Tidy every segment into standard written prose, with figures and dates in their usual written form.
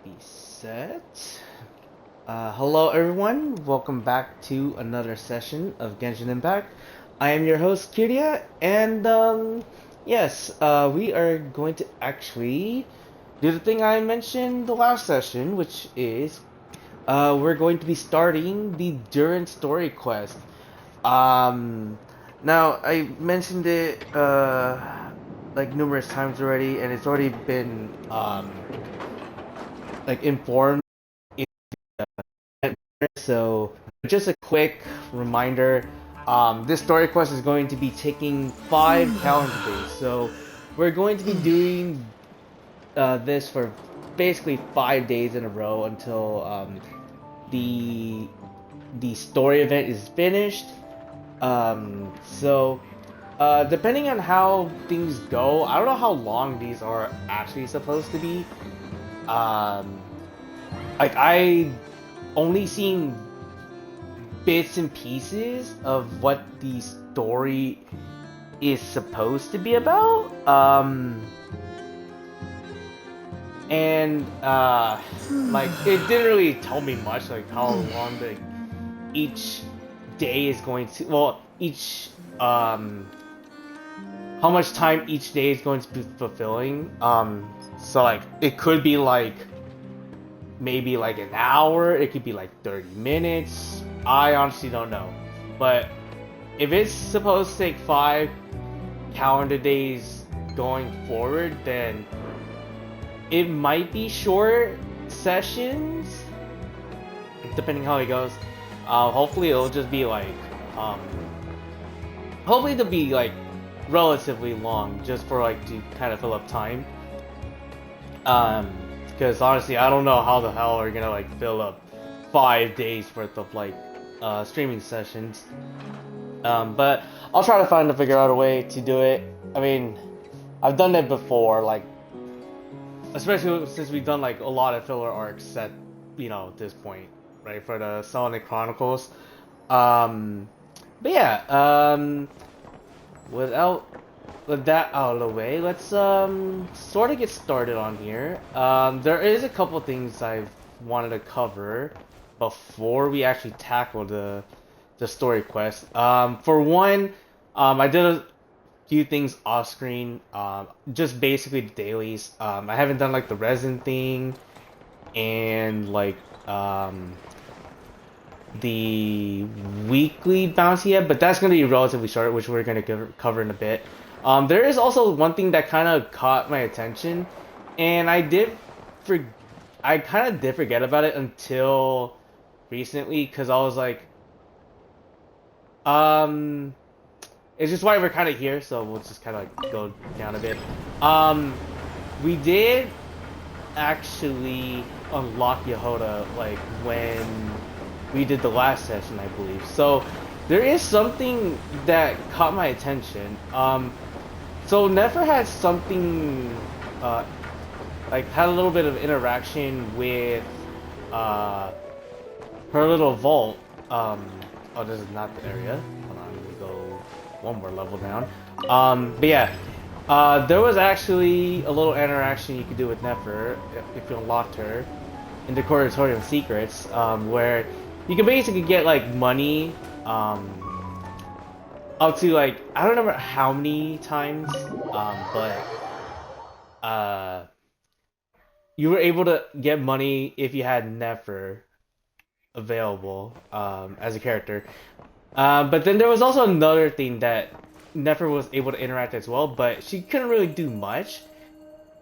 be set. Hello everyone, welcome back to another session of Genshin Impact. I am your host Kiria, and yes, we are going to actually do the thing I mentioned the last session, which is we're going to be starting the Durin story quest. Um, Now I mentioned it like numerous times already, and it's already been like informed. So just a quick reminder, this story quest is going to be taking 5 calendar days. So we're going to be doing this for basically 5 days in a row until the the story event is finished. Depending on how things go, I don't know how long these are actually supposed to be. Um, like I only seen bits and pieces of what the story is supposed to be about. And like it didn't really tell me much, like how long each day is going to. Well, each how much time each day is going to be fulfilling. So like it could be like maybe like an hour, it could be like 30 minutes. I honestly don't know. But if it's supposed to take 5 calendar days going forward, then it might be short sessions, depending how it goes. Hopefully it'll just be like, hopefully it'll be like relatively long, just for like to kind of fill up time. Because honestly, I don't know how the hell we're gonna like fill up 5 days worth of like streaming sessions. But I'll try to figure out a way to do it. I mean, I've done it before, like especially since we've done like a lot of filler arcs at this point, right, for the Sonic Chronicles. But yeah, without with that out of the way, let's sort of get started on here. There is a couple things I've wanted to cover before we actually tackle the story quest. For one, I did a few things off screen. Just basically the dailies. I haven't done like the resin thing and like the weekly bounty yet, but that's gonna be relatively short, which we're gonna cover in a bit. There is also one thing that kind of caught my attention, and for I kind of did forget about it until recently, because I was like, um, it's just why we're kind of here, so we'll just kind of like go down a bit. We did actually unlock Yehoda like when we did the last session, I believe. So there is something that caught my attention. So Nefer had something, like had a little bit of interaction with her little vault. Oh, this is not the area. Hold on, let me go one more level down. But yeah, there was actually a little interaction you could do with Nefer if you unlocked her in the Curatorium of Secrets, where you can basically get like money, up to like I don't remember how many times, but you were able to get money if you had Nefer available as a character. But then there was also another thing that Nefer was able to interact as well, but she couldn't really do much.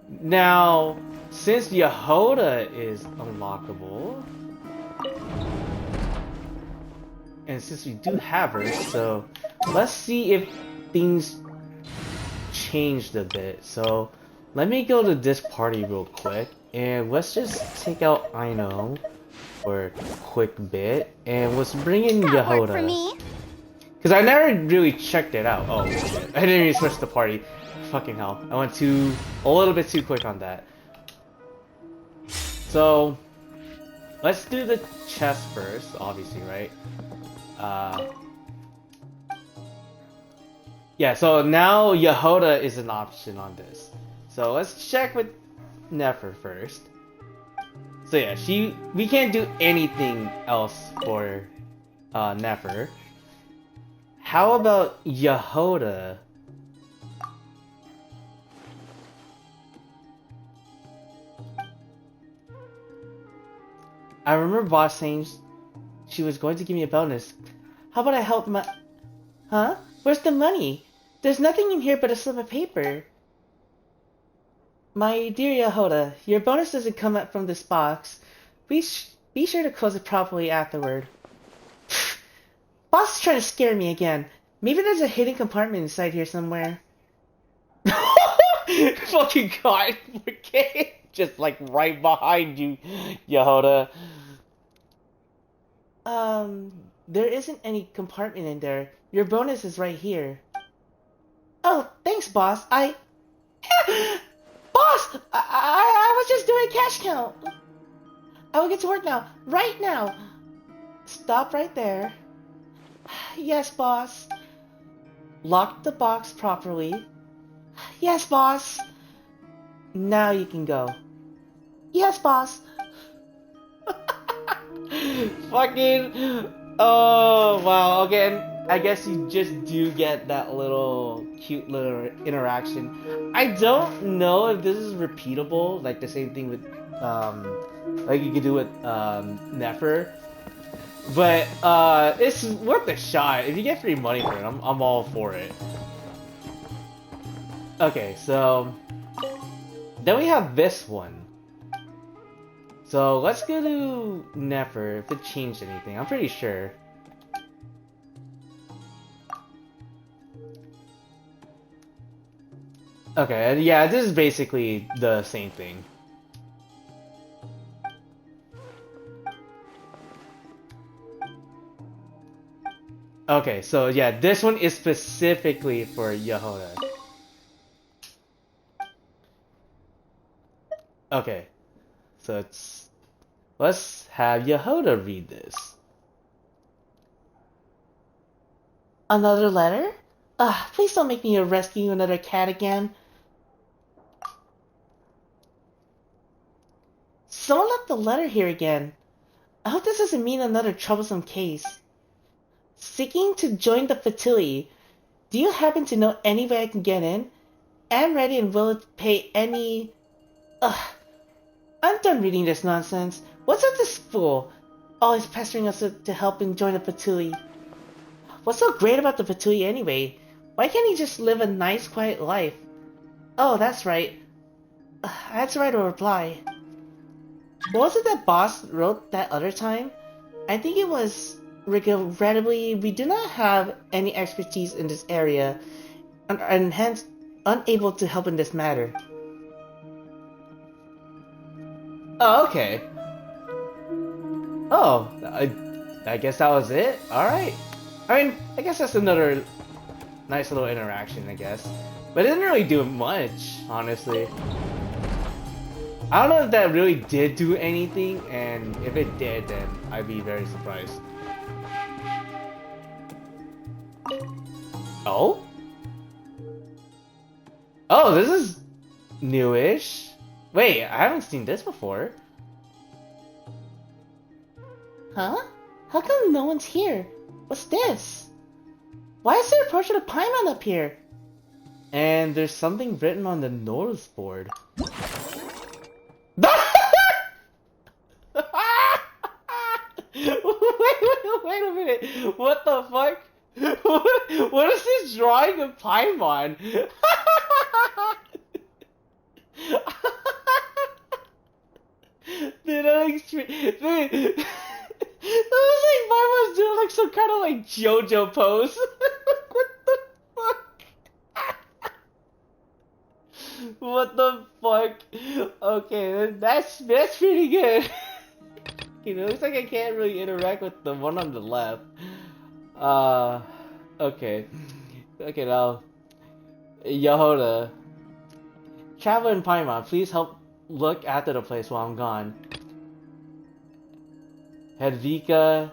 Now, since Yehoda is unlockable, and since we do have her, so let's see if things changed a bit. So let me go to this party real quick, and let's just take out Aino for a quick bit, and let's bring in Yehoda. Because I never really checked it out. Oh, shit. I didn't even switch the party. Fucking hell. I went a little bit too quick on that. So, let's do the chest first, obviously, right? Yeah, so now Yehoda is an option on this. So let's check with Nefer first. So yeah, we can't do anything else for Nefer. How about Yehoda? I remember boss saying she was going to give me a bonus. How about I help my... Huh? Where's the money? There's nothing in here but a slip of paper. My dear Yehoda, your bonus doesn't come out from this box. Be sure to close it properly afterward. Boss is trying to scare me again. Maybe there's a hidden compartment inside here somewhere. Fucking god, okay? Just like right behind you, Yehoda. There isn't any compartment in there. Your bonus is right here. Oh, thanks, boss. Boss! I was just doing a cash count. I will get to work now. Right now. Stop right there. Yes, boss. Lock the box properly. Yes, boss. Now you can go. Yes, boss. Fucking... Oh, wow. Okay, I guess you just do get that little cute little interaction. I don't know if this is repeatable, like the same thing with, like you could do with, Nefer. But, it's worth a shot. If you get free money for it, I'm all for it. Okay, so... Then we have this one. So, let's go to Nefer, if it changed anything. I'm pretty sure. Okay, yeah, this is basically the same thing. Okay, so yeah, this one is specifically for Yehoda. Okay, so let's have Yehoda read this. Another letter? Please don't make me rescue another cat again. Someone left the letter here again. I hope this doesn't mean another troublesome case. Seeking to join the fertility. Do you happen to know any way I can get in? I'm ready and willing to pay any... I'm done reading this nonsense. What's up this fool? Always pestering us to help him join the fertility. What's so great about the fertility anyway? Why can't he just live a nice, quiet life? Oh, that's right. I had to write a reply. What was it that boss wrote that other time? I think it was, regrettably, we do not have any expertise in this area, and hence unable to help in this matter. Oh, okay. Oh, I guess that was it? Alright. I mean, I guess that's another nice little interaction, I guess. But it didn't really do much, honestly. I don't know if that really did do anything, and if it did, then I'd be very surprised. Oh? Oh, this is newish. Wait, I haven't seen this before. Huh? How come no one's here? What's this? Why is there a portrait of Paimon up here? And there's something written on the notice board. Wait a minute. What the fuck? What is this drawing of Paimon? Dude, dude, that was like Paimon's doing like some kind of like JoJo pose. What the fuck? What the fuck? Okay, that's pretty good. It looks like I can't really interact with the one on the left. Okay. Okay, now. Yehoda. Traveler and Paimon, please help look after the place while I'm gone. Hedvika.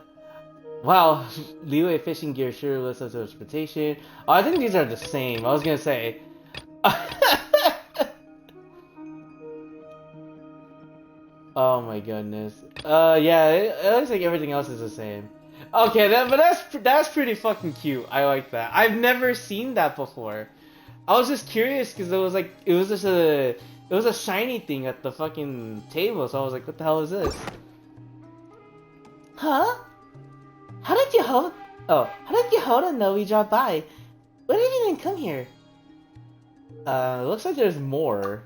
Wow, Leeway fishing gear sure lists up to interpretation. Oh, I think these are the same. I was gonna say. Oh my goodness. Yeah, it looks like everything else is the same. Okay, but that's pretty fucking cute. I like that. I've never seen that before. I was just curious because it was like it was a shiny thing at the fucking table. So I was like, what the hell is this? Huh? How did you hold? Oh, how did you hold and know we dropped by? When did you even come here? Looks like there's more.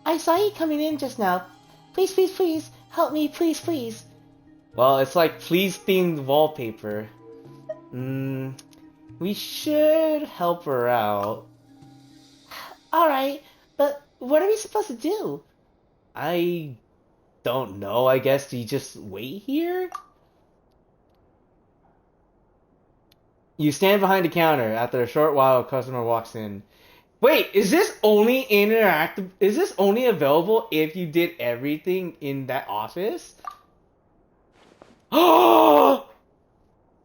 I saw you coming in just now. Please, please, please, help me, please, please. Well, it's like please themed wallpaper. We should help her out. Alright, but what are we supposed to do? I don't know, I guess we just wait here? You stand behind the counter. After a short while, a customer walks in. Wait, is this only interactive? Is this only available if you did everything in that office? Oh!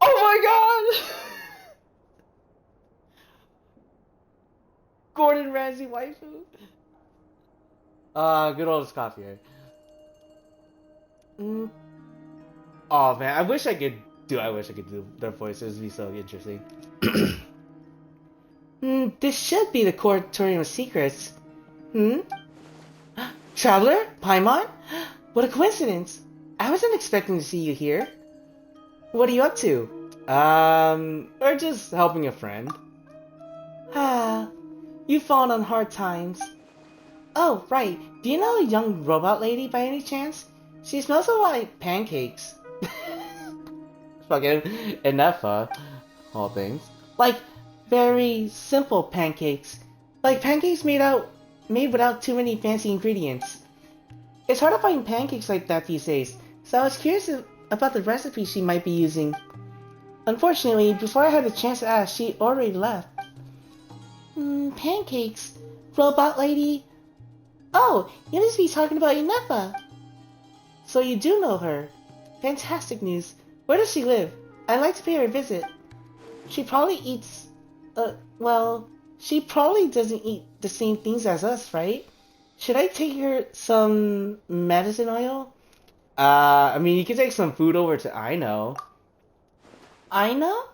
Oh my god! Gordon Ramsay waifu? Good old coffee. Mm. Oh man, I wish I could do their voices. It'd be so interesting. This should be the Curatorium of Secrets. Hmm? Traveler? Paimon? What a coincidence! I wasn't expecting to see you here. What are you up to? We're just helping a friend. Ah, you've fallen on hard times. Oh, right. Do you know a young robot lady by any chance? She smells a lot like pancakes. Fucking Inefa, all things. Like, very simple pancakes. Like pancakes made without too many fancy ingredients. It's hard to find pancakes like that these days, so I was curious about the recipe she might be using. Unfortunately, before I had a chance to ask, she already left. Pancakes? Robot lady? Oh, you must be talking about Inefa. So you do know her. Fantastic news. Where does she live? I'd like to pay her a visit. She probably eats... well... She probably doesn't eat the same things as us, right? Should I take her some medicine oil? I mean, you can take some food over to Aino. Aino?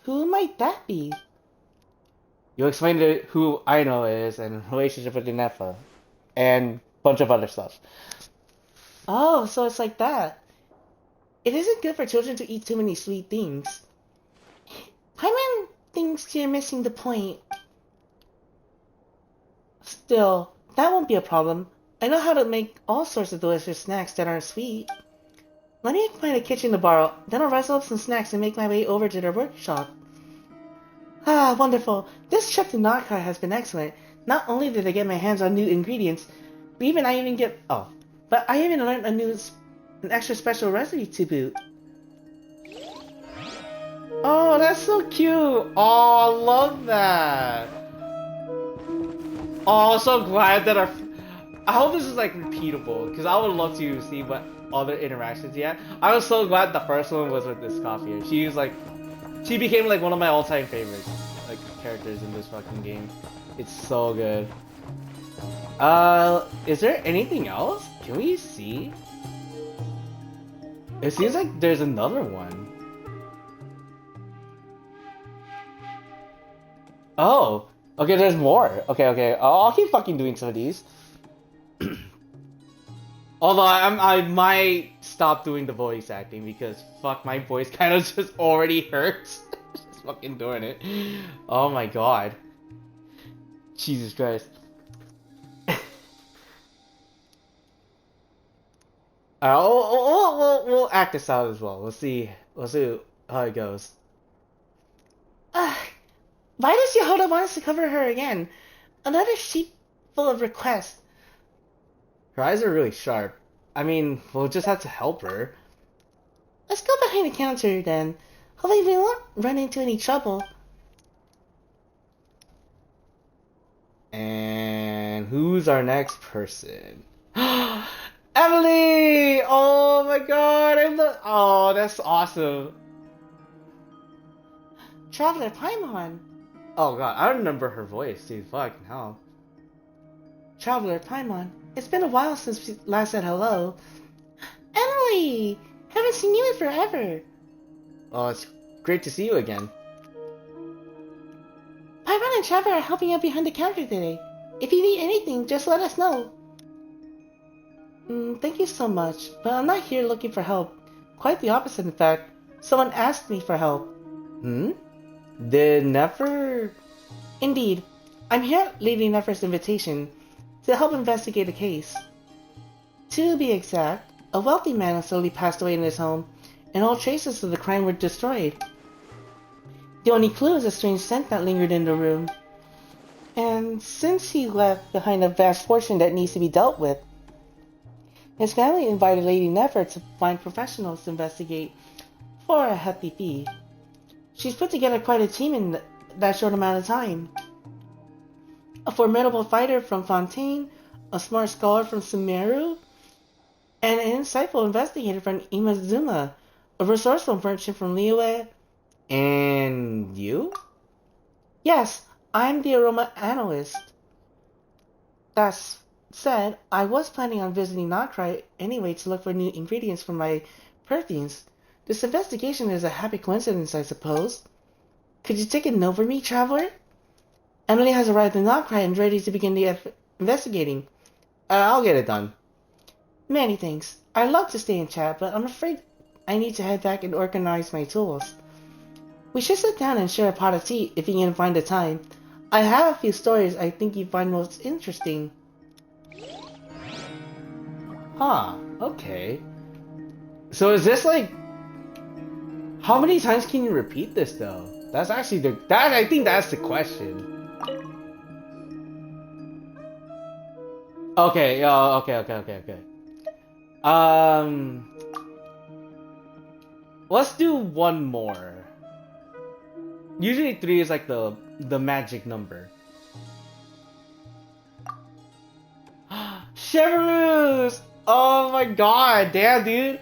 Who might that be? You'll explain who Aino is and relationship with Inefa. And a bunch of other stuff. Oh, so it's like that. It isn't good for children to eat too many sweet things. Paimon thinks you're missing the point. Still, that won't be a problem. I know how to make all sorts of delicious snacks that aren't sweet. Let me find a kitchen to borrow, then I'll rustle up some snacks and make my way over to their workshop. Ah, wonderful. This trip to Nakai has been excellent. Not only did I get my hands on new ingredients, but I even learned an extra special recipe to boot. Oh, that's so cute. Oh, I love that. Oh, I'm so glad that I hope this is like repeatable, because I would love to see what other interactions he had. I was so glad the first one was with this coffee. She became like one of my all-time favorites, like characters in this fucking game. It's so good. Is there anything else? Can we see? It seems like there's another one. Oh, okay, there's more. Okay. I'll keep fucking doing some of these. Although I might stop doing the voice acting because fuck, my voice kind of just already hurts. Just fucking doing it. Oh my god. Jesus Christ. We'll act this out as well. We'll see how it goes. Why does Yehoda want us to cover her again? Another sheet full of requests. Her eyes are really sharp. I mean, we'll just have to help her. Let's go behind the counter then. Hopefully we won't run into any trouble. And who's our next person? Emily! Oh my god, oh, that's awesome. Traveler Paimon. Oh god, I remember her voice, dude. Fucking hell. Traveler Paimon, It's been a while since we last said hello. Emily! Haven't seen you in forever. Oh, it's great to see you again. Paimon and Trevor are helping out behind the counter today. If you need anything, just let us know. Thank you so much, but I'm not here looking for help. Quite the opposite, in fact. Someone asked me for help. Hmm? Did Nefer... Indeed. I'm here at Lady Nefer's invitation to help investigate a case. To be exact, a wealthy man suddenly passed away in his home, and all traces of the crime were destroyed. The only clue is a strange scent that lingered in the room. And since he left behind a vast fortune that needs to be dealt with, his family invited Lady Nefer to find professionals to investigate for a hefty fee. She's put together quite a team in that short amount of time. A formidable fighter from Fontaine, a smart scholar from Sumeru, and an insightful investigator from Imazuma, a resourceful merchant from Liyue, and you? Yes, I'm the aroma analyst. That said, I was planning on visiting Notcry anyway to look for new ingredients for my perfumes. This investigation is a happy coincidence, I suppose. Could you take a note for me, traveler? Emily has arrived in Notcry and ready to begin the investigating. I'll get it done. Many thanks. I'd love to stay and chat, but I'm afraid I need to head back and organize my tools. We should sit down and share a pot of tea if you can find the time. I have a few stories I think you'd find most interesting. Huh, okay. So is this like... How many times can you repeat this though? That's actually I think that's the question. Okay, okay. Let's do one more. Usually 3 is like the magic number. Chevrus! Oh my god, damn dude!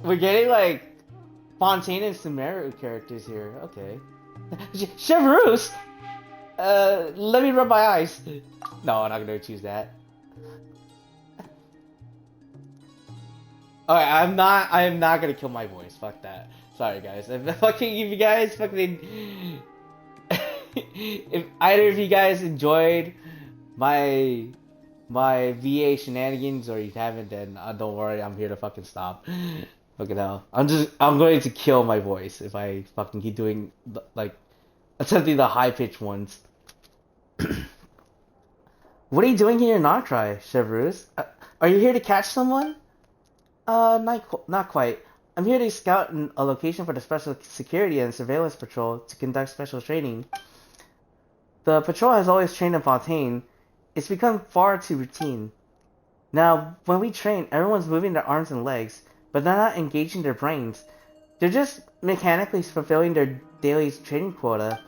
We're getting like Fontaine and Sumeru characters here. Okay. Chevrus! Let me rub my eyes. No, I'm not gonna choose that. Alright, I am not gonna kill my voice. Fuck that. Sorry guys. If you guys fucking if either of you guys enjoyed my VA shenanigans or you haven't, then don't worry, I'm here to fucking stop. Fucking hell. I'm going to kill my voice if I fucking keep doing like attempting the high pitched ones. What are you doing here in Notcry, Chevrus? Are you here to catch someone? Not quite. I'm here to scout a location for the Special Security and Surveillance Patrol to conduct special training. The patrol has always trained in Fontaine. It's become far too routine. Now, when we train, everyone's moving their arms and legs, but they're not engaging their brains. They're just mechanically fulfilling their daily training quota.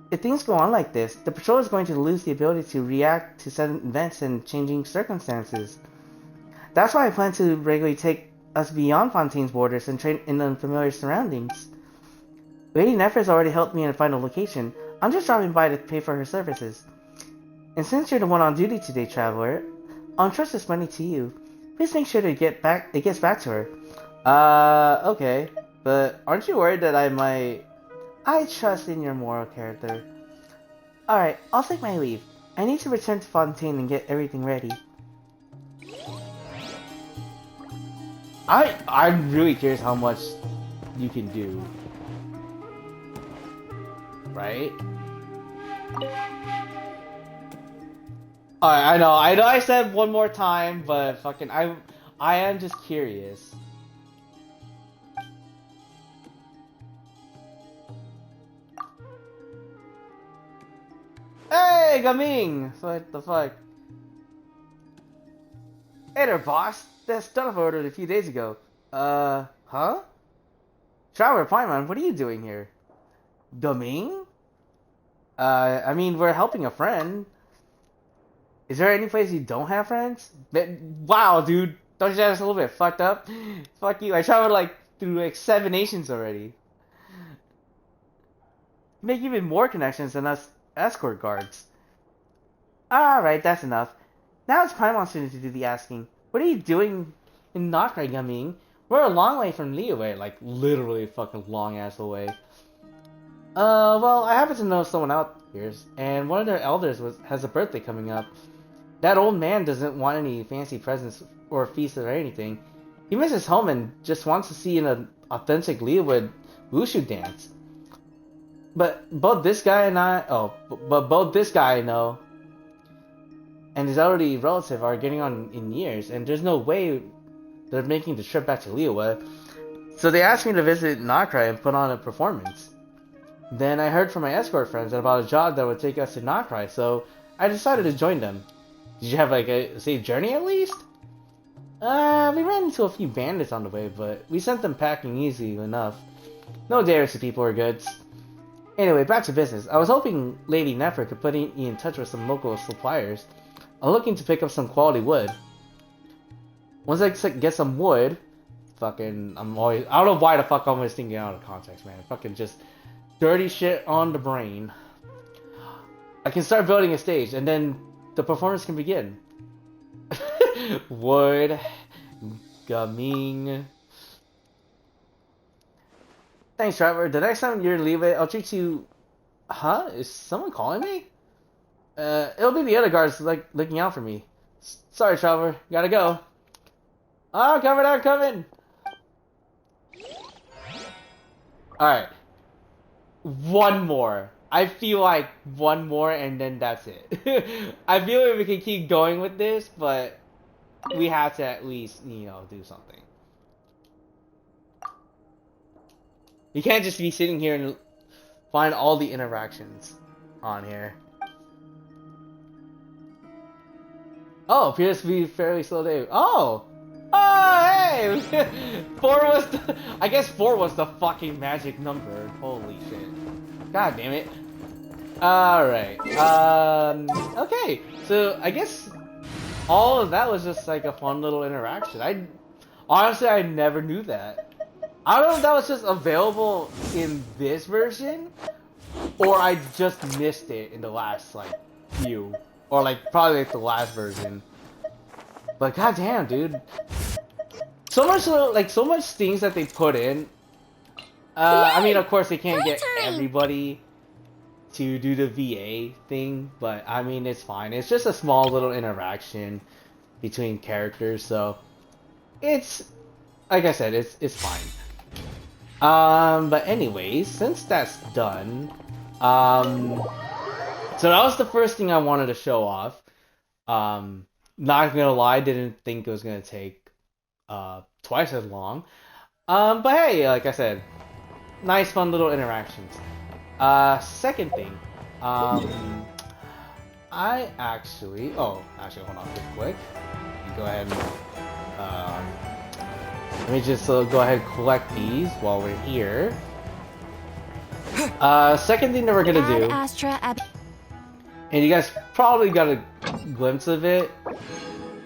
If things go on like this, the patrol is going to lose the ability to react to sudden events and changing circumstances. That's why I plan to regularly take us beyond Fontaine's borders and train in unfamiliar surroundings. Lady Nefer has already helped me find a location. I'm just dropping by to pay for her services. And since you're the one on duty today, traveler, I'll entrust this money to you. Please make sure it gets back to her. Okay. But aren't you worried that I might... I trust in your moral character. Alright, I'll take my leave. I need to return to Fontaine and get everything ready. I'm really curious how much you can do. Right? Alright, I know I said one more time, but fucking I am just curious. Hey, Gaming! What the fuck? Hey there, boss. That stuff I ordered a few days ago. Huh? Traveler Paimon, what are you doing here? Gaming? I mean, we're helping a friend. Is there any place you don't have friends? Wow, dude. Don't you think that's a little bit fucked up? Fuck you. I traveled like through like 7 nations already. Make even more connections than us escort guards. Alright, that's enough. Now it's Paimon's turn to do the asking. What are you doing in Nocra, Gaming? We're a long way from Liyue, like literally a fucking long ass away. Well, I happen to know someone out here, and one of their elders has a birthday coming up. That old man doesn't want any fancy presents or feasts or anything. He misses home and just wants to see an authentic Liyue wushu dance. But both this guy and both this guy I know and his elderly relative are getting on in years, and there's no way they're making the trip back to Liyue. So they asked me to visit Nocra and put on a performance. Then I heard from my escort friends about a job that would take us to Nocra, so I decided to join them. Did you have like a safe journey at least? We ran into a few bandits on the way, but we sent them packing easy enough. No dares to people or goods. Anyway, back to business. I was hoping Lady Nefer could put me in touch with some local suppliers. I'm looking to pick up some quality wood. Once I get some wood, I don't know why the fuck I'm always thinking out of context, man. Fucking just dirty shit on the brain. I can start building a stage, and then the performance can begin. Wood. Gaming. Thanks, Trevor. The next time you're leaving, I'll treat you... Huh? Is someone calling me? It'll be the other guards, like, looking out for me. Sorry, Trevor. Gotta go. Oh, I'm coming! Alright. One more. I feel like one more and then that's it. I feel like we can keep going with this, but we have to at least, do something. You can't just be sitting here and find all the interactions on here. Oh, appears to be a fairly slow day. Oh! Oh, hey! I guess 4 was the fucking magic number. Holy shit. God damn it. Alright. Okay. So, I guess all of that was just like a fun little interaction. Honestly, I never knew that. I don't know if that was just available in this version, or I just missed it in the last, like, few. Or, like, probably like the last version. But goddamn, dude. So much things that they put in. I mean, of course, they can't get everybody to do the VA thing, but I mean, it's fine. It's just a small little interaction between characters, so it's, like I said, it's fine. But anyways, since that's done, so that was the first thing I wanted to show off. Not gonna lie, didn't think it was gonna take twice as long. But hey, like I said, nice fun little interactions. Second thing, I actually, hold on real quick. Go ahead and, let me just go ahead and collect these while we're here. Second thing that we're gonna do, and you guys probably got a glimpse of it,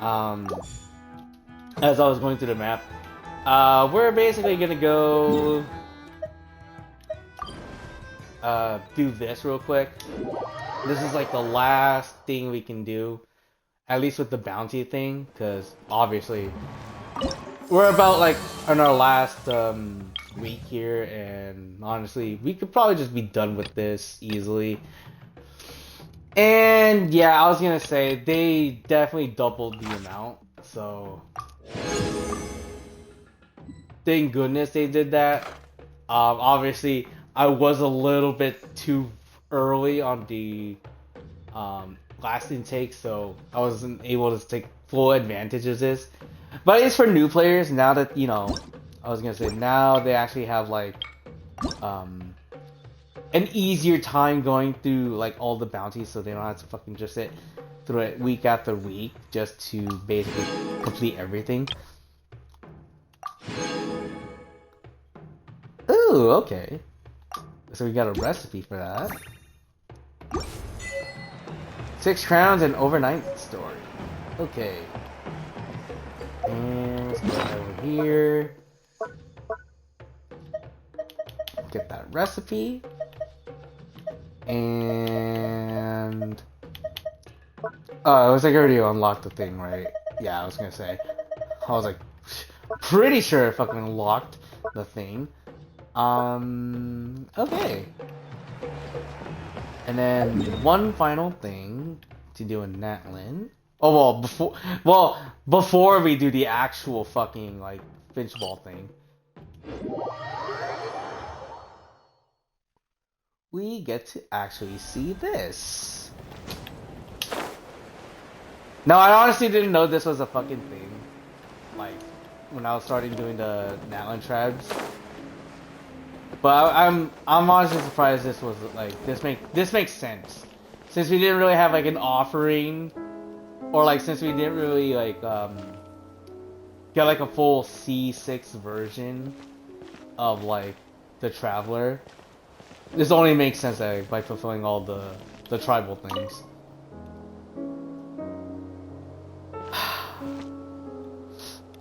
as I was going through the map. We're basically gonna go do this real quick. This is like the last thing we can do, at least with the bounty thing, because obviously we're about like on our last week here, and honestly we could probably just be done with this easily. And yeah, I was gonna say they definitely doubled the amount, so thank goodness they did that. Obviously I was a little bit too early on the last intake, so I wasn't able to take full advantage of this. But it's for new players now that, I was gonna say, now they actually have like an easier time going through like all the bounties, so they don't have to fucking just sit through it week after week just to basically complete everything. Ooh, okay. So we got a recipe for that. 6 crowns and overnight story. Okay. And let's go over here. Get that recipe. And It was like already unlocked the thing, right? Yeah, I was gonna say. I was like, pretty sure I fucking unlocked the thing. Okay. And then one final thing to do in Natlin. Oh before we do the actual fucking like Finchball thing, we get to actually see this. Now I honestly didn't know this was a fucking thing. Like when I was starting doing the Natlin tribes. But I'm honestly surprised this was like this makes sense. Since we didn't really have like an offering, or like since we didn't really like get like a full C6 version of like the Traveler. This only makes sense like, by fulfilling all the tribal things.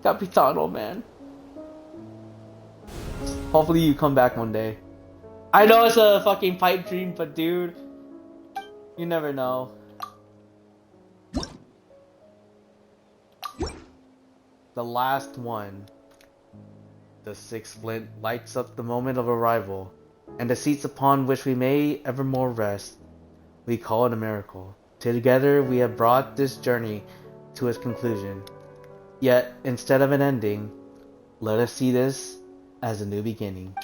Capitano, man. Hopefully you come back one day. I know it's a fucking pipe dream, but dude, you never know. The last one. The sixth flint lights up the moment of arrival, and the seats upon which we may evermore rest. We call it a miracle. Together we have brought this journey to its conclusion. Yet, instead of an ending, let us see this as a new beginning.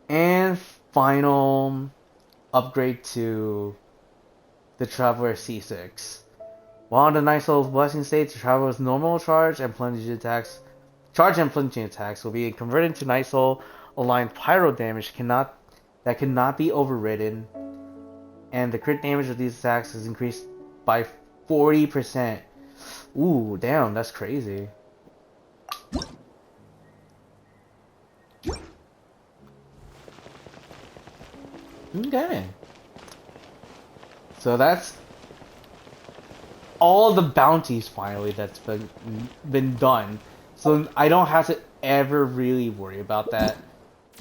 And final upgrade to the Traveler C6. While on the Night Soul's Blessing state, the Traveler's normal charge and plunging attacks will be converted to Night Soul aligned pyro damage that cannot be overridden, and the crit damage of these attacks is increased by 40%. Ooh, damn, that's crazy. Okay. So that's all the bounties finally that's been done. So I don't have to ever really worry about that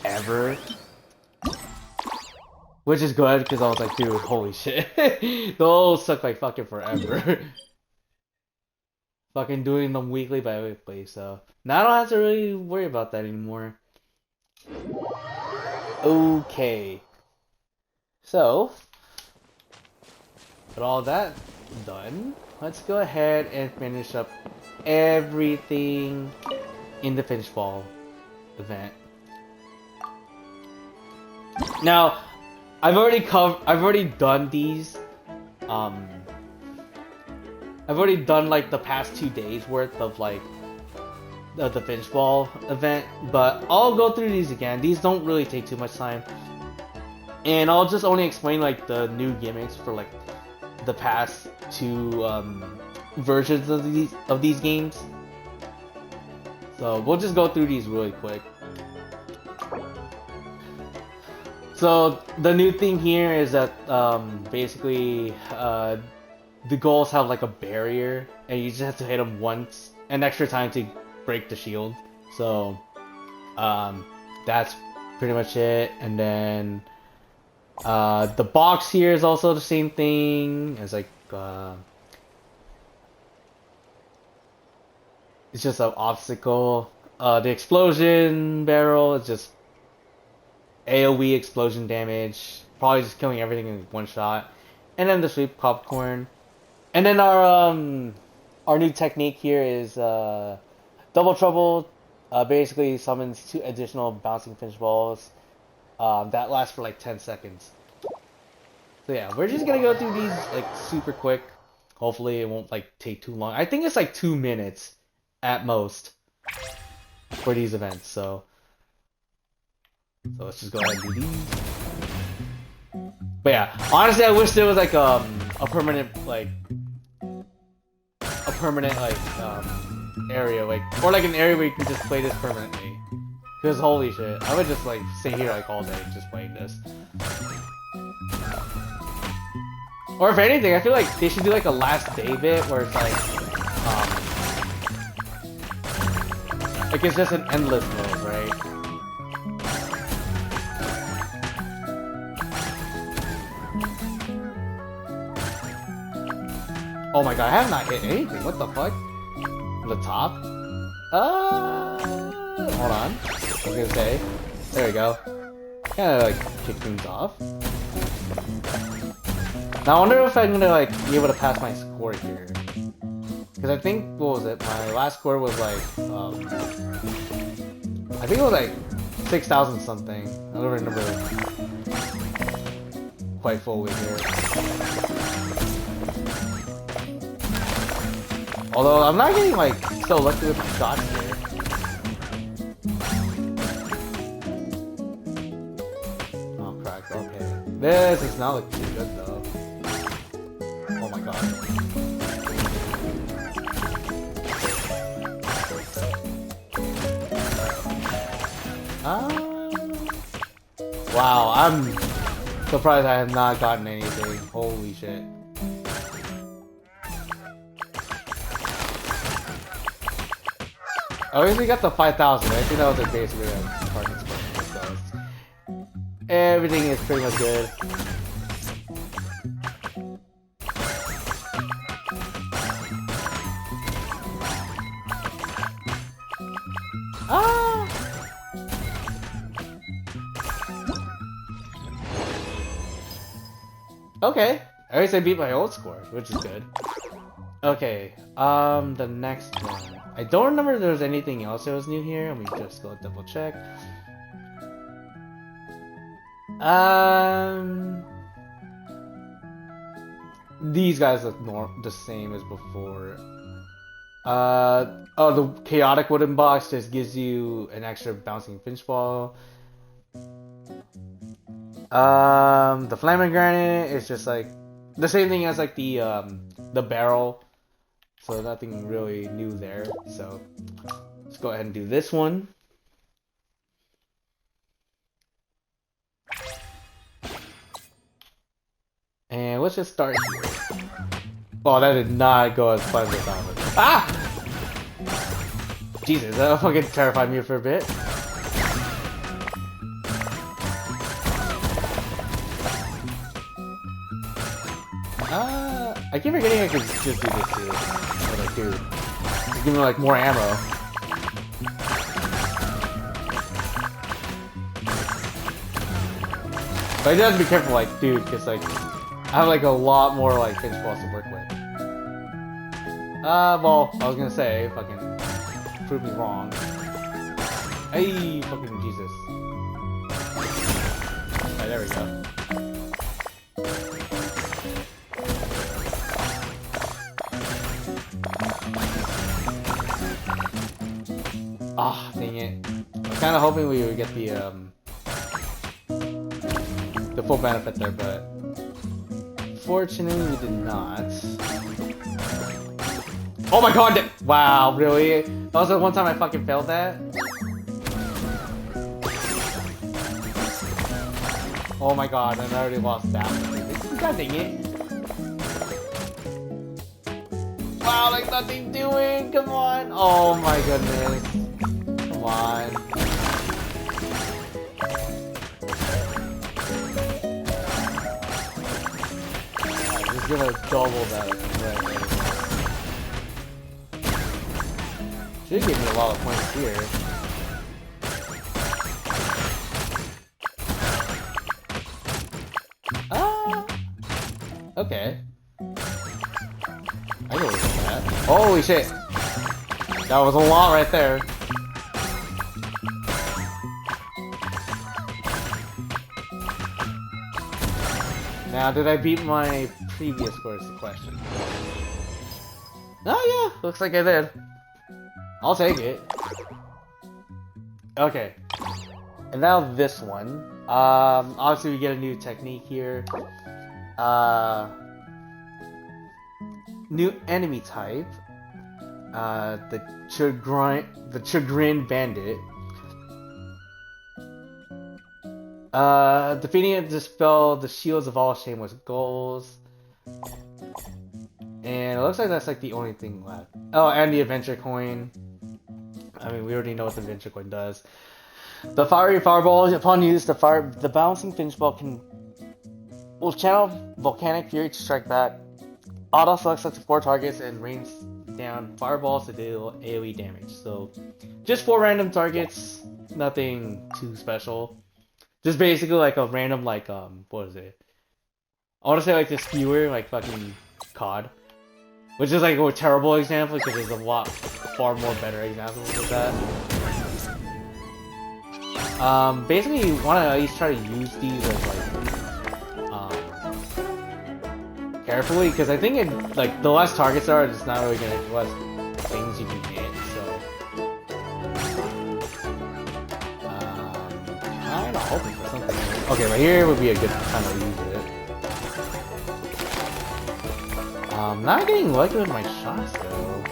ever. Which is good because I was like, dude, holy shit. Those took like fucking forever. Fucking doing them weekly by weekly, so now I don't have to really worry about that anymore. Okay. So, with all that done, let's go ahead and finish up everything in the Finchball event. Now, I've already done these. I've already done like the past 2 days worth of like the Finchball event, but I'll go through these again. These don't really take too much time. And I'll just only explain like the new gimmicks for like the past 2 versions of these games. So we'll just go through these really quick. So the new thing here is that basically the goals have like a barrier, and you just have to hit them once, an extra time to break the shield. So that's pretty much it. And then the box here is also the same thing. It's like it's just an obstacle. The explosion barrel is just AoE explosion damage, probably just killing everything in one shot. And then the sweep popcorn. And then our new technique here is double trouble. Basically summons 2 additional bouncing finch balls. That lasts for like 10 seconds. So yeah, we're just gonna go through these like super quick. Hopefully it won't like take too long. I think it's like 2 minutes at most for these events. So let's just go ahead and do these. But yeah, honestly, I wish there was like a permanent area, like, or like an area where you can just play this permanently. Because holy shit, I would just like stay here like all day just playing this. Or if anything, I feel like they should do like a last day bit where it's like Like it's just an endless mode, right? Oh my god, I have not hit anything. What the fuck? The top? Hold on. I was gonna say. There we go. Kinda like kick things off. Now I wonder if I'm gonna like be able to pass my score here. Cause I think, what was it? My last score was like, I think it was like 6,000 something. I don't remember quite fully here. Although I'm not getting like so lucky with my shots here. Oh crack, okay. This is not looking too good though. Oh my god. Wow, I'm surprised I have not gotten anything. Holy shit. I already got the 5,000. I think that was a basically a target score. So everything is pretty much good. Ah! Okay. At least I beat my old score, which is good. Okay, the next one. I don't remember if there was anything else that was new here. Let me just go double check. These guys look the same as before. Oh, the chaotic wooden box just gives you an extra bouncing Finchball. The flaming granite is just like the same thing as like the barrel. So nothing really new there. So let's go ahead and do this one. And let's just start here. Oh, that did not go as far as I thought it would. Ah! Jesus, that fucking terrified me for a bit. I keep forgetting I could just do this too. But like, dude, just give me like more ammo. But I do have to be careful, like, dude, because like I have like a lot more like Finchballs to work with. Well, I was gonna say, fucking prove me wrong. Hey, fucking Jesus. Alright, there we go. Ah, dang it. I was kinda hoping we would get the full benefit there, but fortunately we did not. Oh my god! Wow, really? That was the one time I fucking failed that? Oh my god, and I already lost that. God dang it. Wow, like nothing doing! Come on! Oh my goodness. Come on. Alright, just gonna double that. Right. Should give me a lot of points here. Okay. I can work with that. Holy shit! That was a lot right there. Now, did I beat my previous score is the question. Oh yeah, looks like I did. I'll take it. Okay. And now this one. Obviously we get a new technique here. New enemy type. The Chagrin Bandit. Defeating it dispel the shields of all shameless goals. And it looks like that's like the only thing left. Oh, and the adventure coin. I mean, we already know what the Ventricoin does. The fiery fireball, upon use, the bouncing Finchball will channel volcanic fury to strike back. Auto selects up to 4 targets and rains down fireballs to deal AoE damage. So, just 4 random targets, nothing too special. Just basically like a random what is it? I want to say like the skewer, like fucking COD. Which is like a terrible example because there's a lot far more better examples of that. Basically you want to at least try to use these as carefully, because I think like the less targets there are, it's not really gonna less things you can hit. So I'm hoping for something. Okay, right here would be a good time to use it. Not getting lucky with my shots though.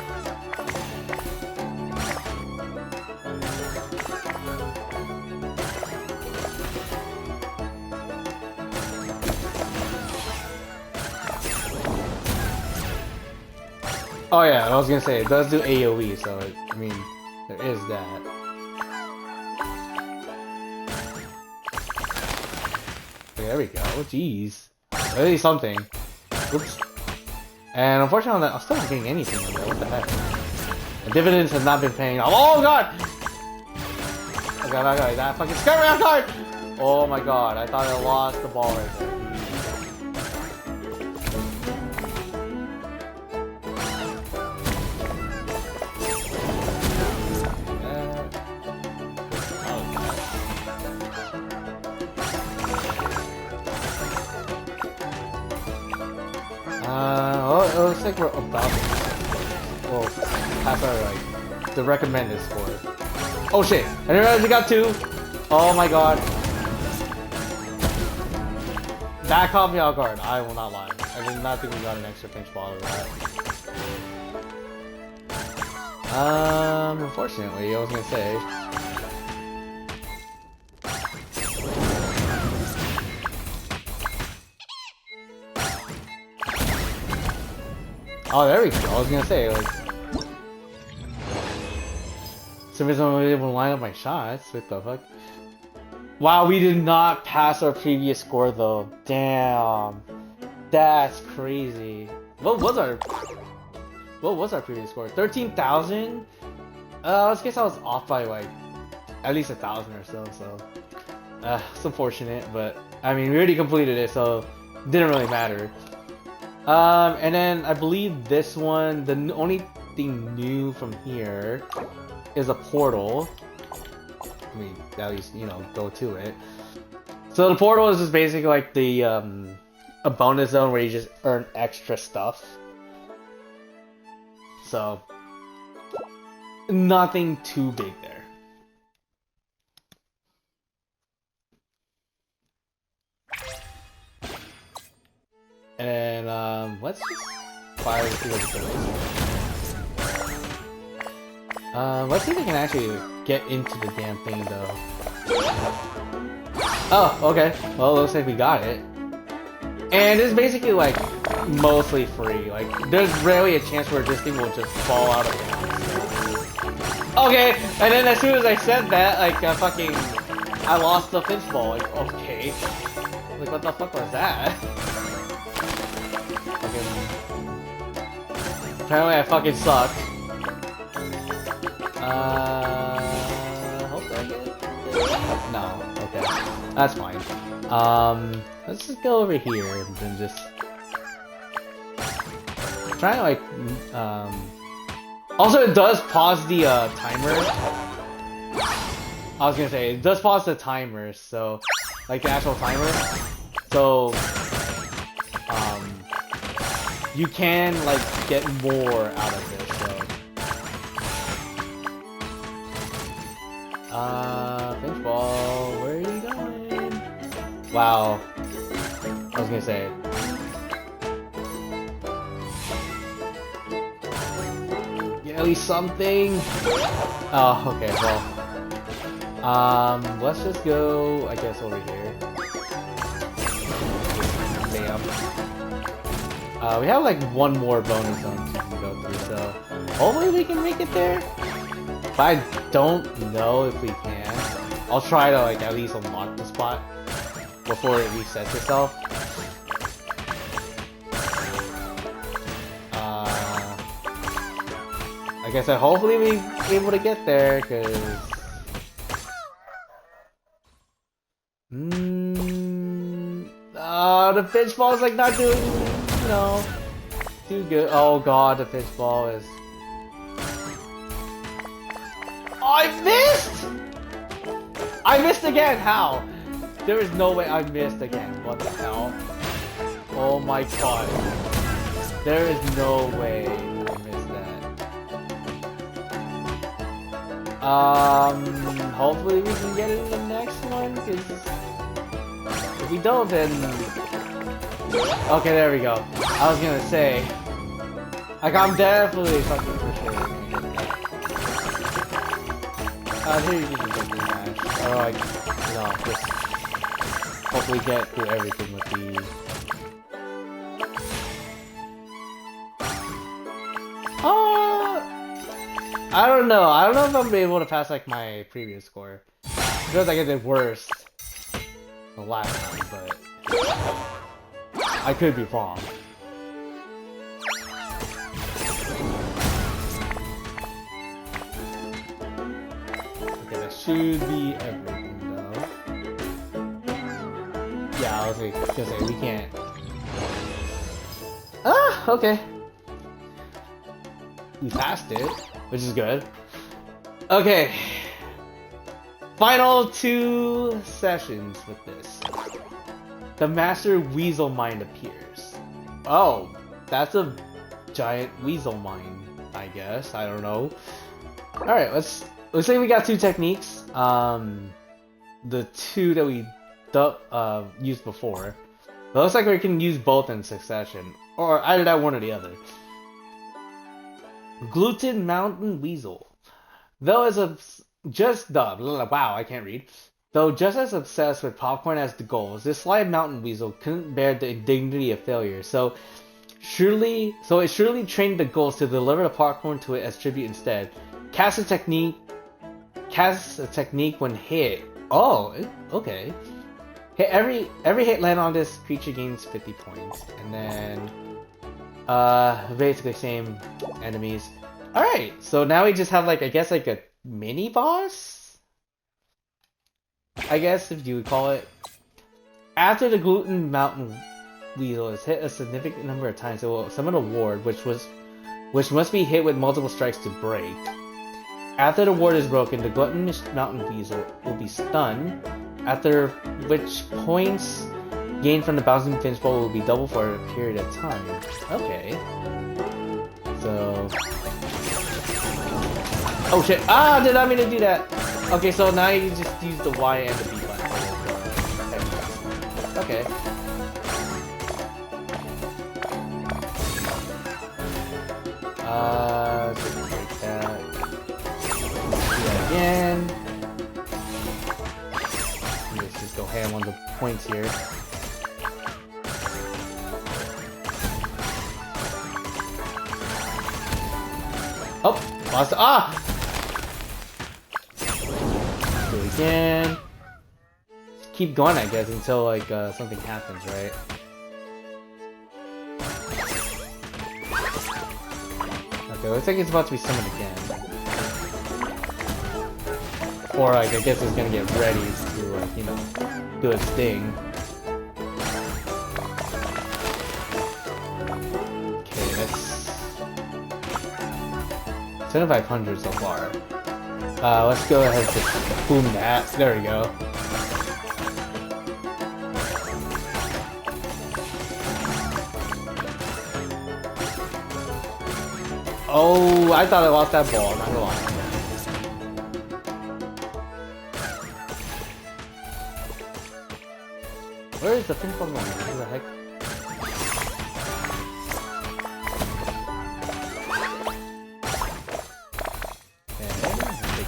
Oh yeah, I was gonna say, it does do AoE, so I mean, there is that. Okay, there we go, jeez. At least something. Oops. And unfortunately, I'm still not getting anything on there, what the heck? The dividends have not been paying off. Oh god! Okay, that fucking scared me off guard! Oh my god, I thought I lost the ball right there. It looks like we're about to pass our, like, the recommended score. Oh shit! I didn't realize we got 2! Oh my god. That caught me off guard, I will not lie. I did not think we got an extra Finchball out of that. Unfortunately, I was gonna say. Oh, there we go. I was gonna say, like, some reason I was able to line up my shots. What the fuck? Wow, we did not pass our previous score though. Damn, that's crazy. What was our previous score? 13,000. I guess I was off by like at least 1,000 or so. So, it's unfortunate, but I mean, we already completed it, so it didn't really matter. And then I believe this one, the only thing new from here is a portal. I mean, at least, you know, go to it. So the portal is just basically like the, a bonus zone where you just earn extra stuff. So, nothing too big there. And let's just fire and see what it does. Let's see if we can actually get into the damn thing though. Oh, okay. Well, it looks like we got it. And it's basically like mostly free. Like, there's rarely a chance where this thing will just fall out of it. Okay, and then as soon as I said that, like, I lost the Finchball. Like, okay. Like, what the fuck was that? Apparently I fucking suck. Hopefully I get it. No, okay. That's fine. Let's just go over here and then just try to like also it does pause the timer. I was gonna say it does pause the timer, so like the actual timer. So you can like get more out of this, so Finchball, where are you going? Wow. I was gonna say get at least something. Oh, okay, well. Let's just go, I guess, over here. Damn. We have like one more bonus zone to go through, so hopefully we can make it there. But I don't know if we can. I'll try to like at least unlock the spot before it resets itself. Like I said, hopefully we'll be able to get there, cause the Finchball is like not doing, you know, too good. Oh god, the Finchball is. Oh, I missed! I missed again. How? There is no way I missed again. What the hell? Oh my god. There is no way I missed that. Hopefully we can get it in the next one, because if we don't, then... Okay, there we go. I was gonna say, like, I'm definitely fucking for sure gonna get that. Here you can just get the match. Or like, you know, just hopefully get through everything with the... I don't know. I don't know if I'm gonna be able to pass like my previous score. It feels like I did worse the last time, but I could be wrong. Okay, that should be everything though. Yeah, I was gonna say we can't. Ah, okay. We passed it, which is good. Okay. Final 2 sessions with this. The Master Weasel Mind appears. Oh, that's a giant weasel mind, I guess. I don't know. Alright, let's say we got 2 techniques. The 2 that we used before. It looks like we can use both in succession. Or either that one or the other. Gluten Mountain Weasel. Though as wow, I can't read. Though just as obsessed with popcorn as the goals, this sly mountain weasel couldn't bear the indignity of failure, so it surely trained the ghost to deliver the popcorn to it as tribute instead. Cast a technique when hit. Oh, okay. Hit every hit land on this creature gains 50 points, and then basically same enemies. Alright, so now we just have like, I guess like a mini boss? I guess if you would call it. After the Gluten Mountain Weasel is hit a significant number of times, it will summon a ward which must be hit with multiple strikes to break. After the ward is broken, the Gluten Mountain Weasel will be stunned, after which points gained from the bouncing Finchball will be doubled for a period of time. Okay. So... Oh shit! Ah! Did not mean to do that! Okay, so now you just use the Y and the B button. Okay. Just break that. Do that again. Let's just go ham on the points here. Oh! Lost. Ah! Do it again. Just keep going, I guess, until like something happens, right? Okay, looks like it's about to be summoned again. Or like, I guess it's gonna get ready to like, you know, do its thing. Okay, that's 7,500 so far. Let's go ahead and just boom that. There we go. Oh, I thought I lost that ball. I'm not gonna lie. Where is the Finchball going? What the heck?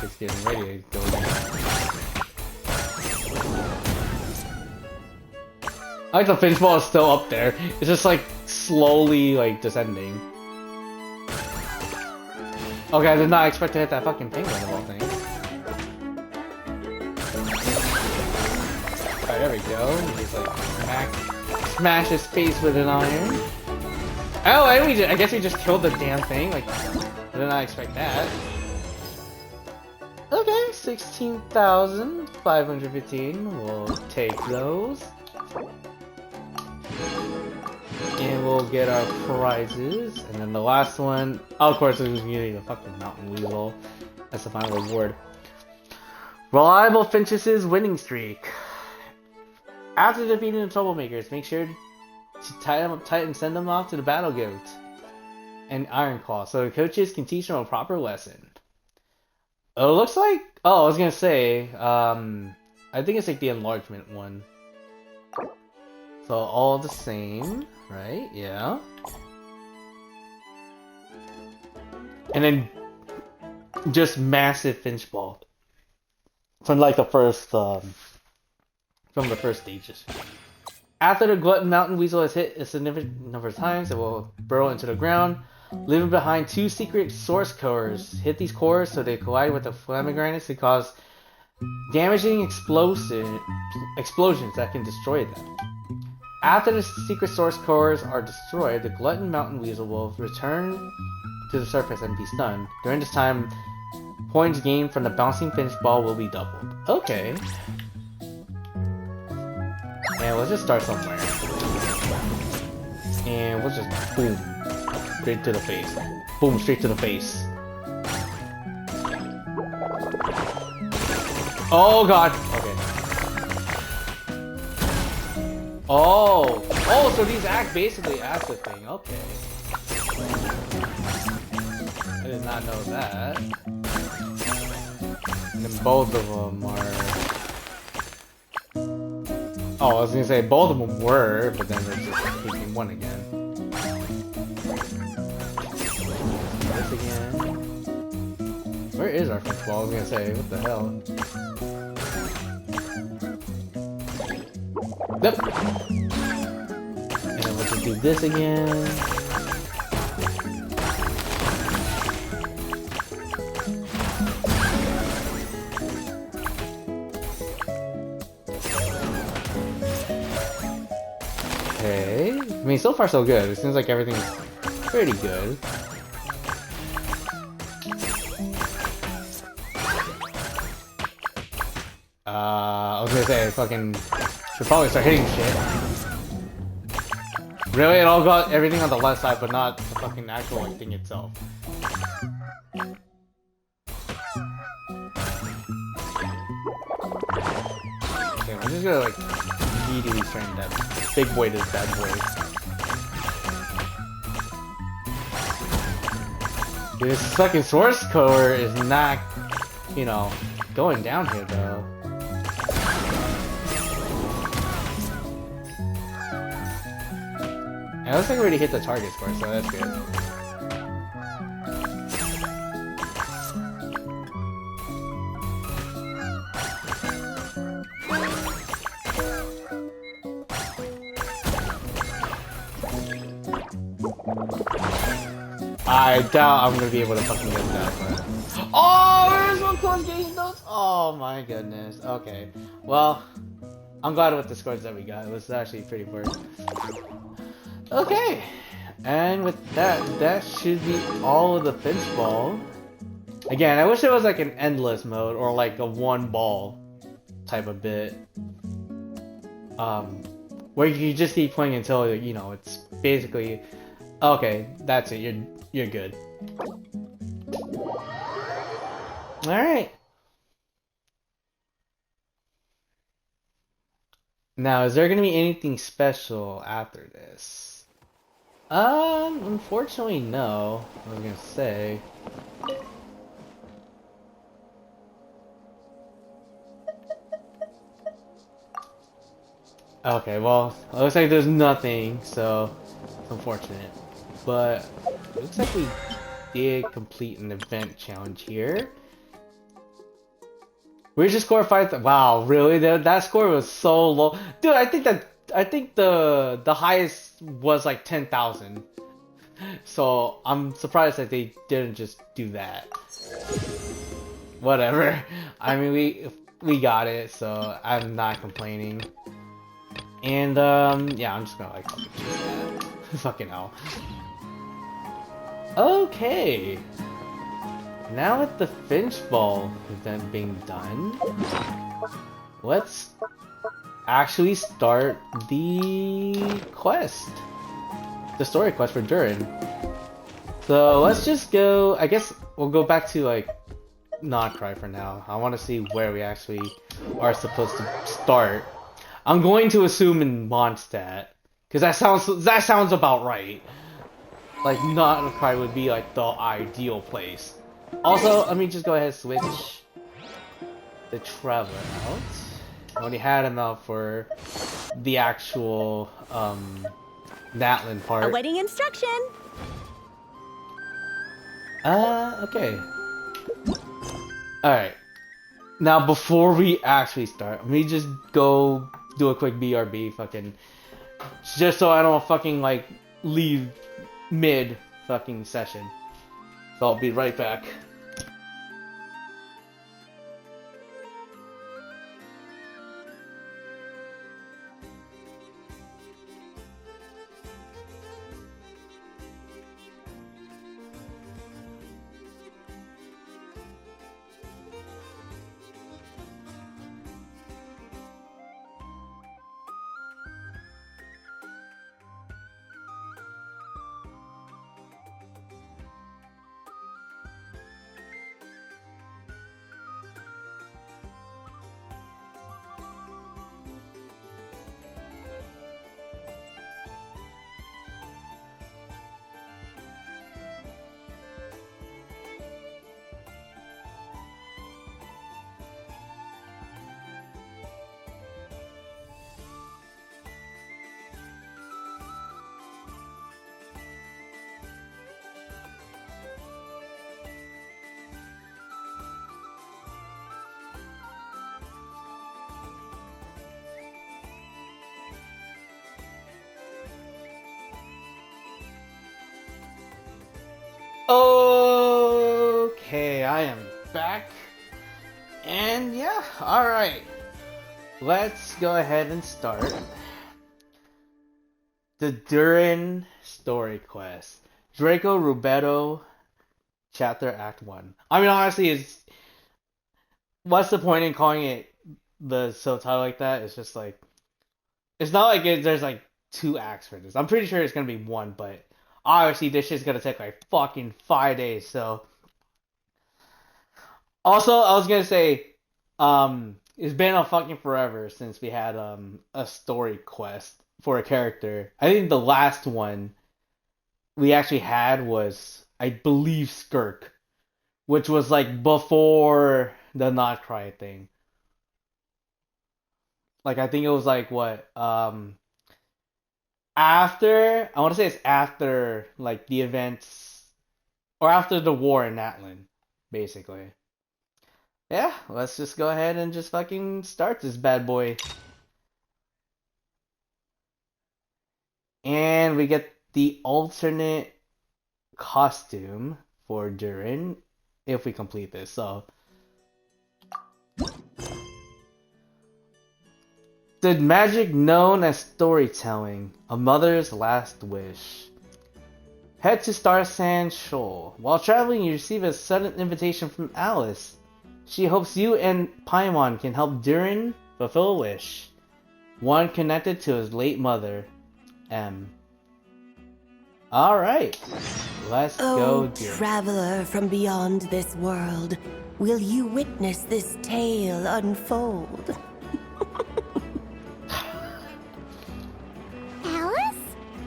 It's getting ready to go again. I like the Finchball is still up there. It's just like slowly like descending. Okay, I did not expect to hit that fucking penguin of all things. Alright, there we go. Just like smash his face with an iron. Oh, and I guess we just killed the damn thing. Like, I did not expect that. Okay, 16,515. We'll take those. And we'll get our prizes. And then the last one, oh, of course, it was getting a fucking mountain weasel. That's the final reward. Reliable Finch's winning streak. After defeating the troublemakers, make sure to tie them up tight and send them off to the battle guild and Iron Claw, so the coaches can teach them a proper lesson. Oh, it looks like. Oh, I was gonna say. I think it's like the enlargement one. So all the same, right? Yeah. And then just massive Finchball from like the first from the first stages. After the Glutton Mountain Weasel has hit a significant number of times, it will burrow into the ground, leaving behind 2 secret source cores. Hit these cores so they collide with the Flamigranus to cause damaging explosions that can destroy them. After the secret source cores are destroyed, the Glutton Mountain Weasel will return to the surface and be stunned. During this time, points gained from the bouncing Finchball will be doubled. Okay. And let's just start somewhere. And we'll just boom. Straight to the face. Boom, straight to the face. Oh god! Okay. Oh! Oh, so these act basically as the thing. Okay. I did not know that. And then both of them are... Oh, I was gonna say both of them were, but then they're just taking one again. This again. Where is our Finchball? I was gonna say, what the hell? Yep. And then we'll just do this again. Okay. I mean, so far so good. It seems like everything's pretty good. I was gonna say, fucking should probably start hitting shit. Really, it all got everything on the left side, but not the fucking actual like thing itself. Okay, we're just gonna like immediately turn that big boy to bad boy. Dude, this fucking source core is not, you know, going down here though. And it looks like we already hit the target score, so that's good. I doubt I'm gonna be able to fucking get that, but... Oh, there's one close game notes! Oh my goodness. Okay. Well, I'm glad with the scores that we got. It was actually pretty worth. Okay. And with that, that should be all of the Finchball. Again, I wish it was like an endless mode or like a one ball type of bit. Where you just keep playing until, you know, it's basically... Okay, that's it. You're good. Alright. Now, is there gonna be anything special after this? Unfortunately, no. I was gonna say. Okay, well, it looks like there's nothing, so it's unfortunate. But it looks like we did complete an event challenge here. We just scored 5. Wow, really? That score was so low, dude. I think the highest was like 10,000. So I'm surprised that they didn't just do that. Whatever. I mean, we got it, so I'm not complaining. And yeah, I'm just gonna like fucking choose that. Fucking hell. Okay. Now with the Finchball event being done, let's actually start the quest. The story quest for Durin. So let's just go, I guess we'll go back to like Notcry for now. I want to see where we actually are supposed to start. I'm going to assume in Mondstadt, because that sounds about right. Like Notcry would be like the ideal place. Also, let me just go ahead and switch the Traveler out. I already had him out for the actual Natlan part. Awaiting instruction. Okay. Alright. Now before we actually start, let me just go do a quick BRB fucking just so I don't fucking like leave mid fucking session. So I'll be right back. Okay, I am back. And yeah, alright. Let's go ahead and start the Durin story quest. Draco Rubeto Chapter Act 1. I mean, honestly, what's the point in calling it the subtitle like that? It's just like, it's not like there's like 2 acts for this. I'm pretty sure it's gonna be 1, but obviously this shit's gonna take like fucking 5 days, so. Also, I was gonna say, it's been a fucking forever since we had a story quest for a character. I think the last one we actually had was, I believe, Skirk, which was like before the Notcry thing. Like I think it was like what, after, I want to say it's after like the events or after the war in Natlan, basically. Yeah, let's just go ahead and just fucking start this bad boy. And we get the alternate costume for Durin if we complete this, so. The magic known as storytelling, a mother's last wish. Head to Star Sand Shoal. While traveling, you receive a sudden invitation from Alice. She hopes you and Paimon can help Durin fulfill a wish. One connected to his late mother, M. Alright, let's go, Durin. Traveler from beyond this world, will you witness this tale unfold? Alice?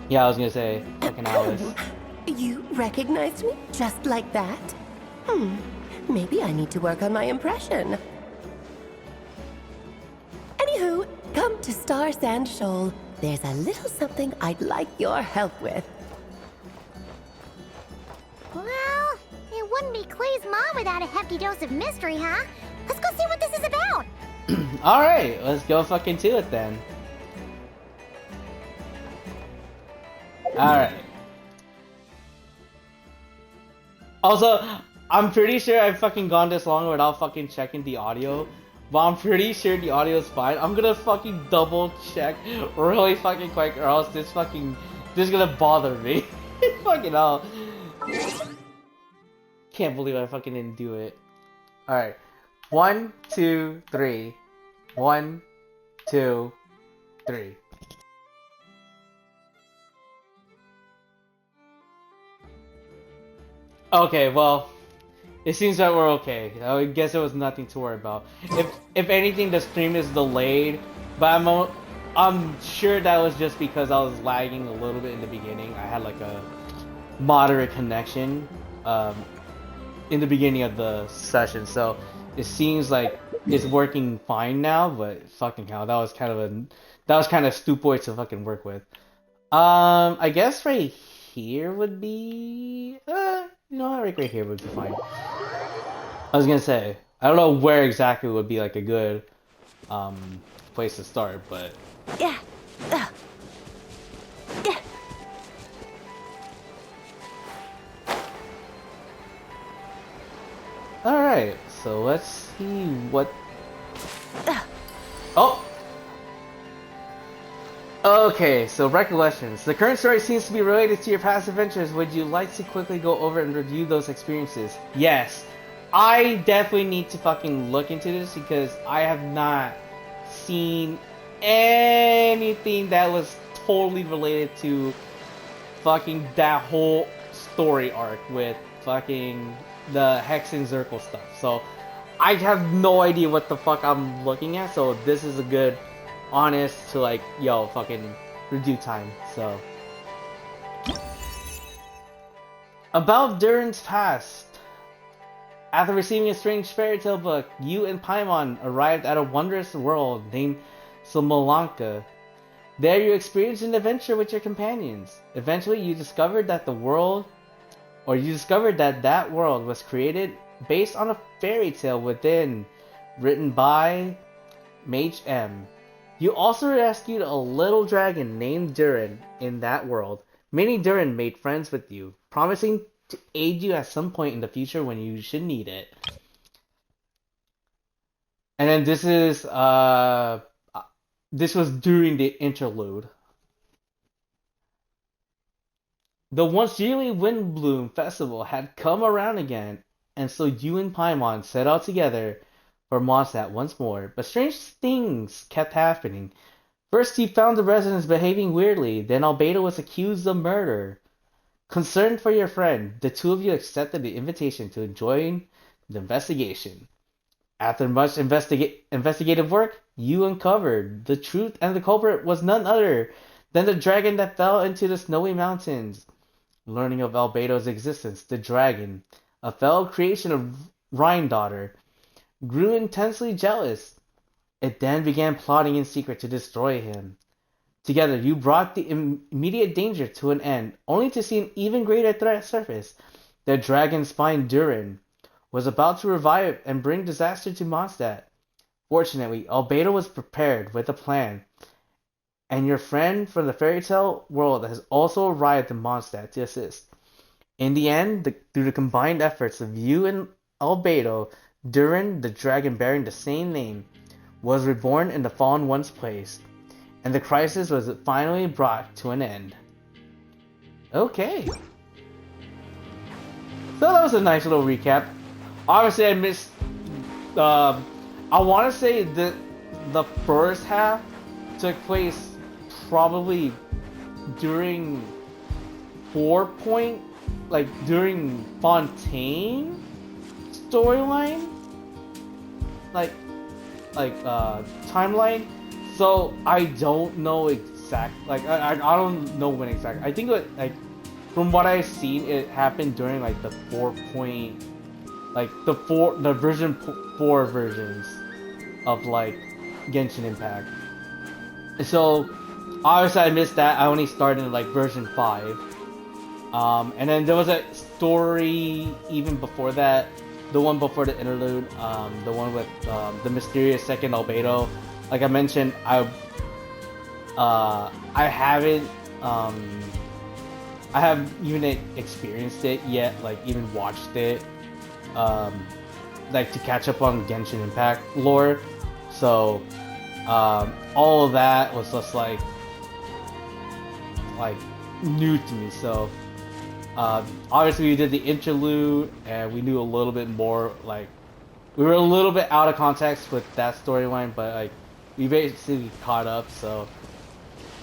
Yeah, I was gonna say, fucking Alice. You recognized me just like that? Maybe I need to work on my impression. Anywho, come to Star Sand Shoal. There's a little something I'd like your help with. Well, it wouldn't be Clay's mom without a hefty dose of mystery, huh? Let's go see what this is about. Alright, let's go fucking to it then. Alright. Also, I'm pretty sure I've fucking gone this long without fucking checking the audio. But I'm pretty sure the audio is fine. I'm gonna fucking double check really fucking quick or else this is gonna bother me. Fucking hell. Can't believe I fucking didn't do it. Alright. 1, 2, 3. 1, 2, 3. Okay, well, it seems that we're okay. I guess it was nothing to worry about. If anything, the stream is delayed, but I'm sure that was just because I was lagging a little bit in the beginning. I had like a moderate connection in the beginning of the session, so it seems like it's working fine now. But fucking hell, that was kind of stupid to fucking work with. I guess right here would be no, right here would be fine. I was gonna say, I don't know where exactly would be like a good place to start, but Yeah. alright, so let's see what... Oh! Okay, so recollections. The current story seems to be related to your past adventures. Would you like to quickly go over and review those experiences? Yes. I definitely need to fucking look into this because I have not seen anything that was totally related to fucking that whole story arc with fucking the Hex and Zircle stuff. So I have no idea what the fuck I'm looking at, so this is a good honest to like, yo, fucking review time. So about Durin's past. After receiving a strange fairy tale book, you and Paimon arrived at a wondrous world named Smolanka. There you experienced an adventure with your companions. Eventually you discovered that that world was created based on a fairy tale within, written by Mage M. You also rescued a little dragon named Durin in that world. Mini Durin made friends with you, promising to aid you at some point in the future when you should need it. And then this was during the interlude. The once yearly Windbloom Festival had come around again, and so you and Paimon set out together for Mondstadt once more, but strange things kept happening. First, you found the residents behaving weirdly, then Albedo was accused of murder. Concerned for your friend, the two of you accepted the invitation to join the investigation. After much investigative work, you uncovered the truth, and the culprit was none other than the dragon that fell into the snowy mountains. Learning of Albedo's existence, the dragon, a fellow creation of Rhine-daughter, grew intensely jealous. It then began plotting in secret to destroy him. Together, you brought the immediate danger to an end, only to see an even greater threat surface. The dragon spine Durin was about to revive and bring disaster to Mondstadt. Fortunately, Albedo was prepared with a plan, and your friend from the fairy tale world has also arrived in Mondstadt to assist. In the end, through the combined efforts of you and Albedo, Durin, the dragon bearing the same name, was reborn in the Fallen One's place, and the crisis was finally brought to an end. Okay. So that was a nice little recap. Obviously, I missed. I want to say that the first half took place probably during during Fontaine storyline, timeline. So I don't know exact. I don't know when exactly. I think from what I've seen, it happened during the 4 the version 4 versions of Genshin Impact. So obviously I missed that. I only started in version 5. And then there was a story even before that, the one before the interlude, the one with the mysterious second Albedo. Like I mentioned, I haven't I haven't even experienced it yet, like even watched it, um, like to catch up on Genshin Impact lore. So all of that was just like new to me. So obviously we did the interlude, and we knew a little bit more. Like we were a little bit out of context with that storyline, but like we basically caught up. So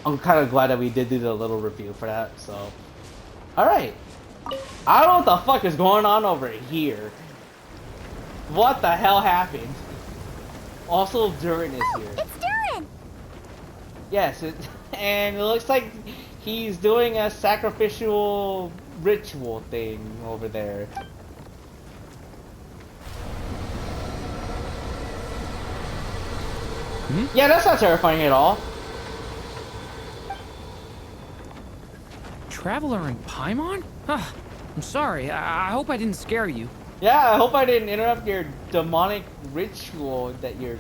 I'm kind of glad that we did do the little review for that. So all right, I don't know what the fuck is going on over here. What the hell happened? Also, Durin is here. It's Durin! Yes, and it looks like he's doing a sacrificial ritual thing over there. Yeah, that's not terrifying at all. Traveler in Paimon? I'm sorry. I hope I didn't scare you. Yeah, I hope I didn't interrupt your demonic ritual that you're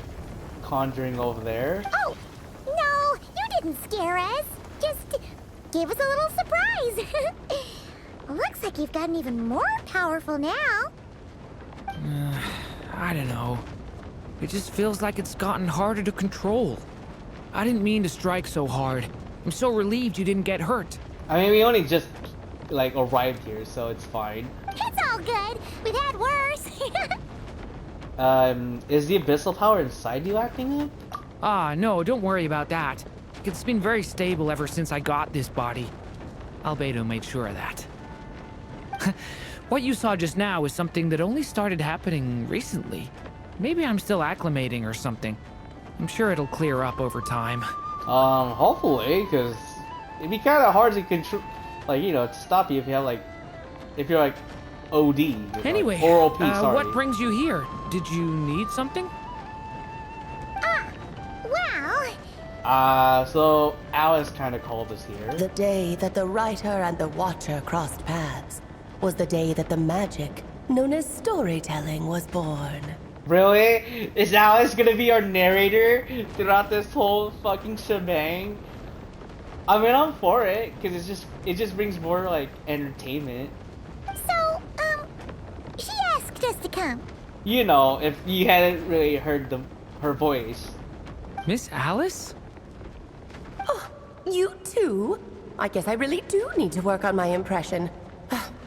conjuring over there. Oh, no, you didn't scare us. Just gave us a little surprise. Looks like you've gotten even more powerful now. I don't know. It just feels like it's gotten harder to control. I didn't mean to strike so hard. I'm so relieved you didn't get hurt. I mean, we only just like arrived here, so it's fine. It's all good. We've had worse. Is the abyssal power inside you acting up? No, don't worry about that. It's been very stable ever since I got this body. Albedo made sure of that. What you saw just now is something that only started happening recently. Maybe I'm still acclimating or something. I'm sure it'll clear up over time. Hopefully, because it'd be kind of hard to control, like, you know, to stop you if you have like, if you're like OD. Anyway, like, oral P, sorry. what brings you here? Did you need something? Well... So Alice kind of called us here. The day that the writer and the watcher crossed paths was the day that the magic known as storytelling was born. Really? Is Alice gonna be our narrator throughout this whole fucking shebang? I mean, I'm for it, because it just brings more, like, entertainment. So, she asked us to come. You know, if you hadn't really heard her voice. Miss Alice? Oh, you too? I guess I really do need to work on my impression.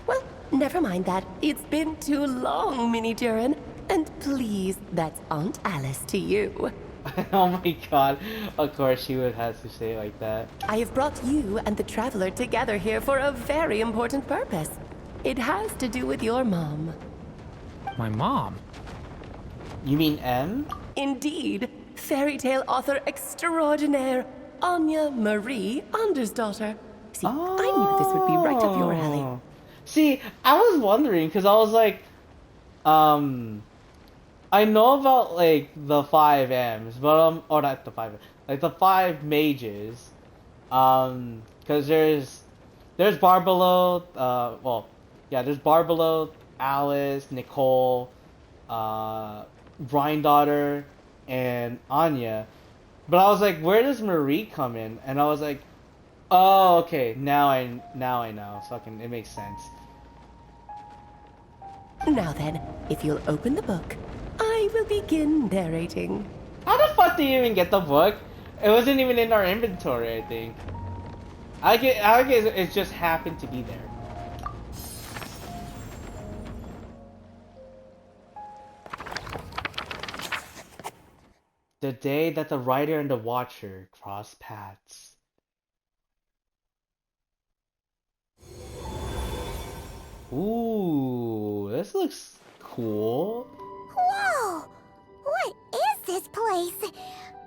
Well, never mind that. It's been too long, Mini Durin. And please, that's Aunt Alice to you. Oh my god, of course she would have to say it like that. I have brought you and the Traveler together here for a very important purpose. It has to do with your mom. My mom? You mean M? Indeed, fairy tale author extraordinaire, Anya Marie Andersdottir. See, I knew this would be right up your alley. See, I was wondering, because I was like, I know about, like, the 5 M's, but, or not the 5 M's, like, the 5 mages, because there's Barbalo, there's Barbalo, Alice, Nicole, Granddaughter, and Anya, but I was like, where does Marie come in? And I was like, oh, okay, now I know, so it makes sense. Now then, if you'll open the book, I will begin narrating. How the fuck did you even get the book? It wasn't even in our inventory, I think. I guess it just happened to be there. The day that the writer and the watcher cross paths. Ooh, this looks cool. Whoa! What is this place? It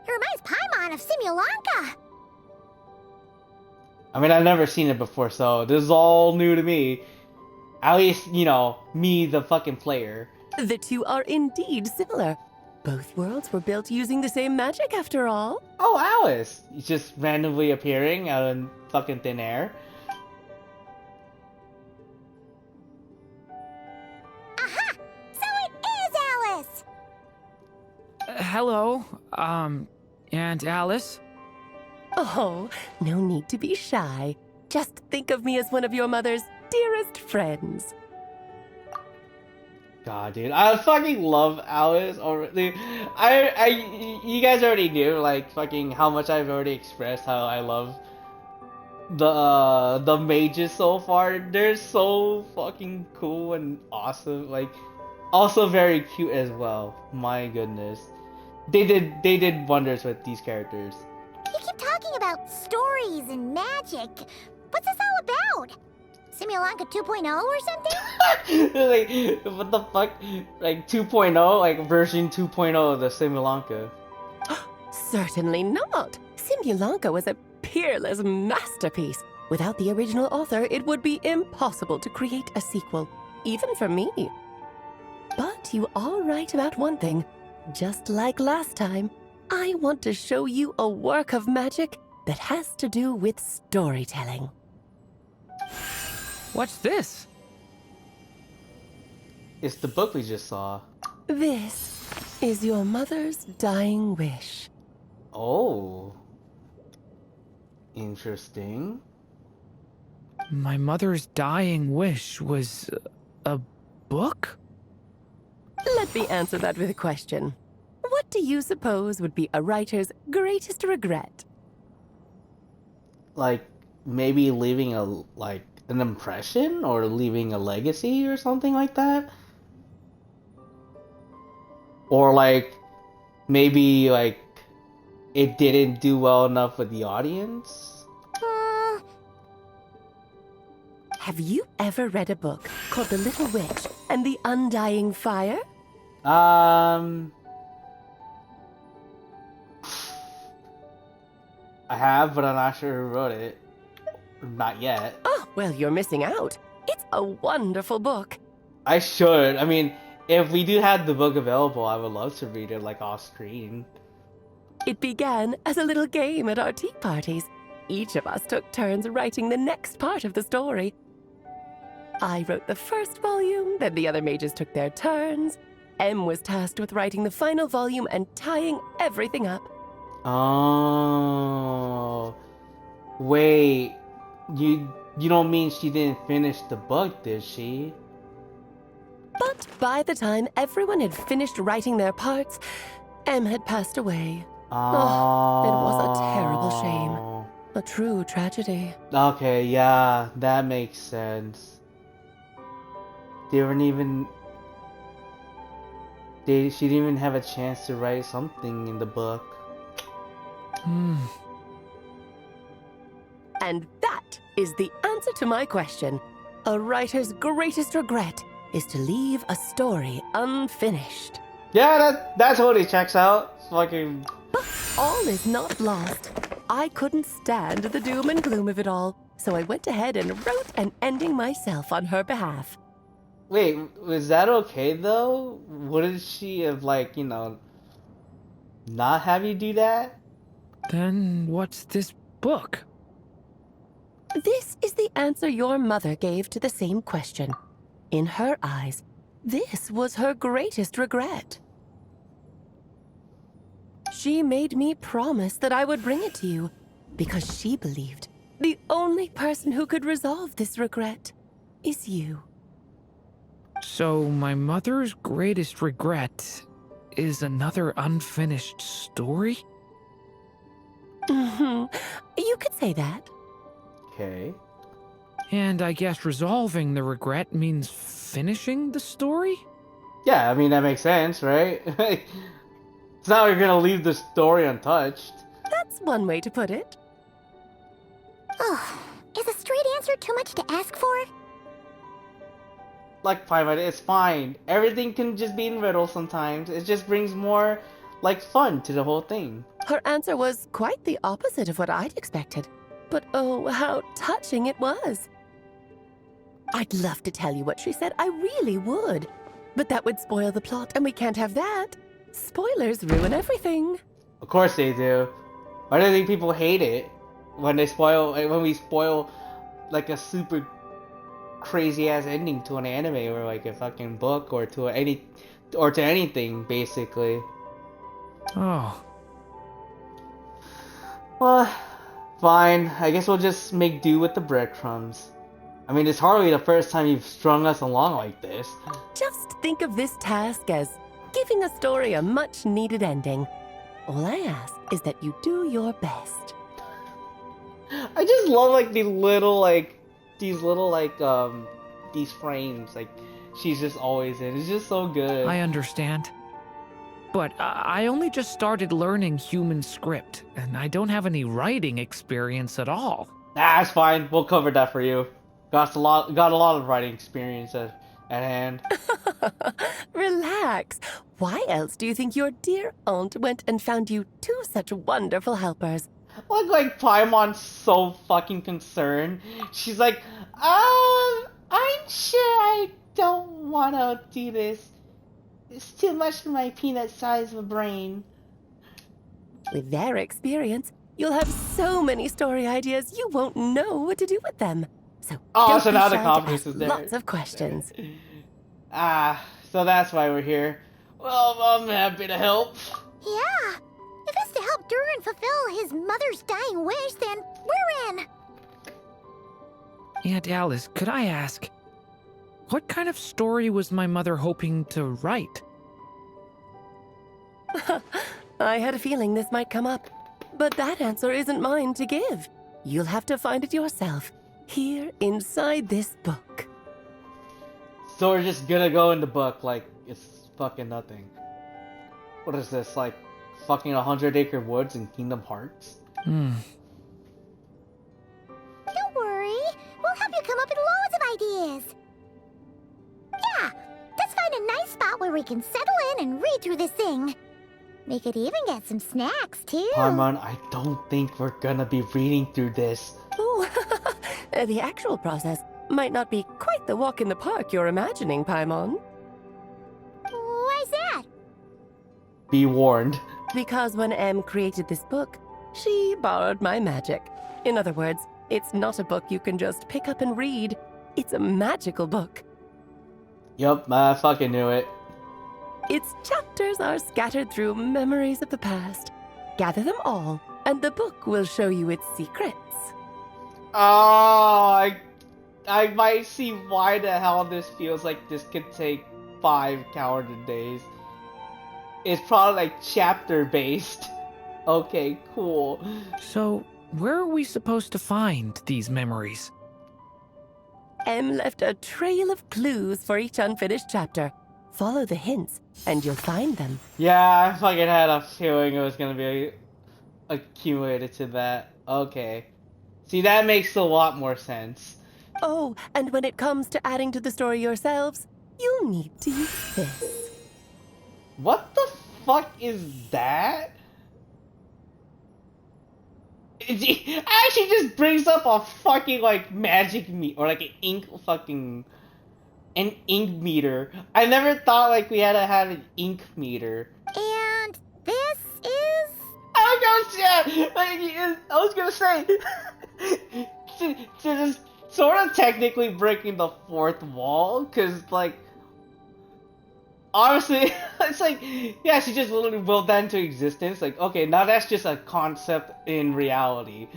reminds Paimon of Simulanka. I mean, I've never seen it before, so this is all new to me. At least, you know, me, the fucking player. The two are indeed similar. Both worlds were built using the same magic after all. Oh, Alice! He's just randomly appearing out in fucking thin air. Aha! So it is Alice! Hello, Aunt Alice? Oh, no need to be shy. Just think of me as one of your mother's dearest friends. God, dude, I fucking love Alice already. You guys already knew, like, fucking how much I've already expressed how I love the mages so far. They're so fucking cool and awesome. Like, also very cute as well. My goodness, they did wonders with these characters. You keep talking about stories and magic. What's this all about? Simulanka 2.0 or something? Like, what the fuck? Like 2.0, like version 2.0 of the Simulanka. Certainly not. Simulanka was a peerless masterpiece. Without the original author, it would be impossible to create a sequel, even for me. But you are right about one thing. Just like last time, I want to show you a work of magic that has to do with storytelling. What's this? It's the book we just saw. This is your mother's dying wish. Oh. Interesting. My mother's dying wish was a book? Let me answer that with a question. What do you suppose would be a writer's greatest regret? Like, maybe leaving an impression or leaving a legacy or something like that? Or like, maybe like it didn't do well enough with the audience? Have you ever read a book called The Little Witch and the Undying Fire? I have, but I'm not sure who wrote it. Not yet. Oh, well, you're missing out. It's a wonderful book. I should. I mean, if we do have the book available, I would love to read it, like, off screen. It began as a little game at our tea parties. Each of us took turns writing the next part of the story. I wrote the first volume, then the other mages took their turns. Em was tasked with writing the final volume and tying everything up. Oh. Wait. You don't mean she didn't finish the book, did she? But by the time everyone had finished writing their parts, Em had passed away. Oh, it was a terrible shame. A true tragedy. Okay, yeah, that makes sense. She didn't even have a chance to write something in the book. And that is the answer to my question. A writer's greatest regret is to leave a story unfinished. Yeah, that totally checks out. Fucking. But all is not lost. I couldn't stand the doom and gloom of it all, so I went ahead and wrote an ending myself on her behalf. Wait, was that okay though? Wouldn't she have, like, not have you do that? Then what's this book? This is the answer your mother gave to the same question. In her eyes, this was her greatest regret. She made me promise that I would bring it to you, because she believed the only person who could resolve this regret is you. So my mother's greatest regret is another unfinished story? You could say that. Okay. And I guess resolving the regret means finishing the story? Yeah, I mean, that makes sense, right? It's not like you're gonna leave the story untouched. That's one way to put it. Oh, is a straight answer too much to ask for? Like, fine, it's fine. Everything can just be in riddle sometimes. It just brings more, like, fun to the whole thing. Her answer was quite the opposite of what I'd expected. But oh, how touching it was. I'd love to tell you what she said, I really would. But that would spoil the plot, and we can't have that. Spoilers ruin everything. Of course they do. Why do you think people hate it when we spoil like a super crazy ass ending to an anime or like a fucking book or to anything basically? Oh. Well, Fine, I guess we'll just make do with the breadcrumbs. I mean, it's hardly the first time you've strung us along like this. Just think of this task as giving a story a much-needed ending. All I ask is that you do your best. I just love like these frames like she's just always in. It's just so good. I understand. But I only just started learning human script, and I don't have any writing experience at all. That's fine. We'll cover that for you. Got a lot of writing experience at hand. Relax. Why else do you think your dear aunt went and found you two such wonderful helpers? Like Paimon's so fucking concerned. She's like, I'm sure I don't want to do this. It's too much for my peanut size of a brain. With their experience, you'll have so many story ideas you won't know what to do with them. So don't so be now the shy to confidence ask is there. lots of questions. So that's why we're here. Well, I'm happy to help. Yeah. If it's to help Durin fulfill his mother's dying wish, then we're in. Aunt Alice, could I ask, what kind of story was my mother hoping to write? I had a feeling this might come up, but that answer isn't mine to give. You'll have to find it yourself, here inside this book. So we're just gonna go in the book like it's fucking nothing. What is this, like fucking 100-acre woods in Kingdom Hearts? Don't worry. We'll help you come up with loads of ideas. Yeah, let's find a nice spot where we can settle in and read through this thing. We could even get some snacks, too. Paimon, I don't think we're gonna be reading through this. Oh, the actual process might not be quite the walk in the park you're imagining, Paimon. Why's that? Be warned. Because when Em created this book, she borrowed my magic. In other words, it's not a book you can just pick up and read. It's a magical book. Yup, I fucking knew it. Its chapters are scattered through memories of the past. Gather them all, and the book will show you its secrets. Oh, I might see why the hell this feels like this could take 5 calendar days. It's probably like chapter based. Okay, cool. So, where are we supposed to find these memories? Em left a trail of clues for each unfinished chapter. Follow the hints, and you'll find them. Yeah, I fucking had a feeling it was gonna be accumulated to that. Okay. See, that makes a lot more sense. Oh, and when it comes to adding to the story yourselves, you'll need to use this. What the fuck is that? It actually just brings up a fucking like magic or like an ink meter. I never thought like we had to have an ink meter. And this is... I was gonna say to just sort of technically breaking the fourth wall, cause like honestly, it's like, yeah, she just literally willed that into existence. Like, okay, now that's just a concept in reality.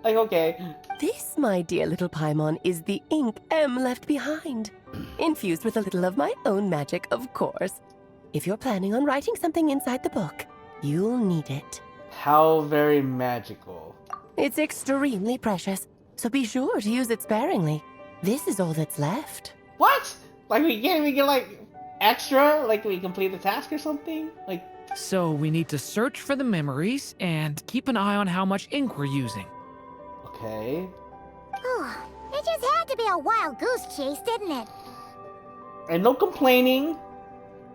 Like, okay. This, my dear little Paimon, is the ink Em left behind. Infused with a little of my own magic, of course. If you're planning on writing something inside the book, you'll need it. How very magical. It's extremely precious, so be sure to use it sparingly. This is all that's left. What? Like, we get like extra? Like, we complete the task or something? Like... So we need to search for the memories and keep an eye on how much ink we're using. Okay. Oh, it just had to be a wild goose chase, didn't it? And no complaining.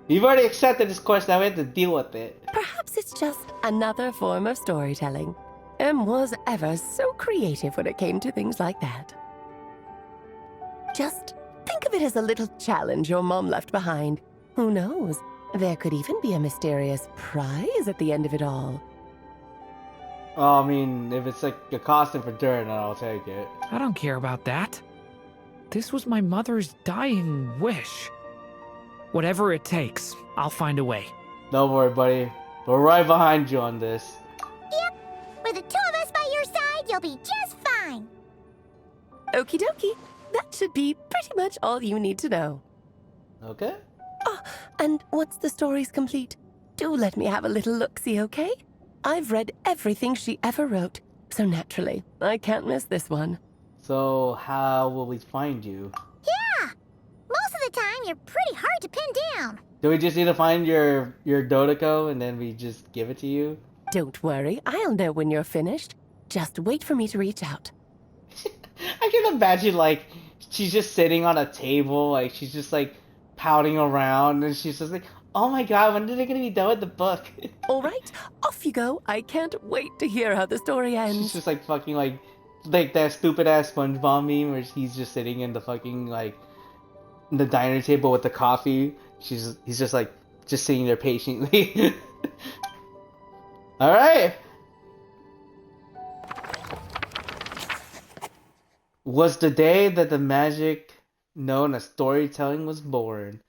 You've already accepted this quest, now we have to deal with it. Perhaps it's just another form of storytelling. Em was ever so creative when it came to things like that. Just think of it as a little challenge your mom left behind. Who knows? There could even be a mysterious prize at the end of it all. I mean, if it's like a costume for Durin, then I'll take it. I don't care about that. This was my mother's dying wish. Whatever it takes, I'll find a way. Don't worry, buddy. We're right behind you on this. Yep, with the two of us by your side, inside, you'll be just fine. Okie dokie. That should be pretty much all you need to know. Okay. Oh, and once the story's complete, do let me have a little look-see, okay? I've read everything she ever wrote, so naturally, I can't miss this one. So how will we find you? Yeah! Most of the time, you're pretty hard to pin down. Do we just need to find your Dodoko and then we just give it to you? Don't worry, I'll know when you're finished. Just wait for me to reach out. I can imagine, like, she's just sitting on a table, like, she's just, like, pouting around, and she's just like, oh my god, when are they gonna be done with the book? All right, off you go. I can't wait to hear how the story She's ends. just, like, fucking, like that stupid-ass SpongeBob meme where he's just sitting in the fucking, like, the diner table with the coffee. He's just, like, just sitting there patiently. Alright! Was the day that the magic known as storytelling was born.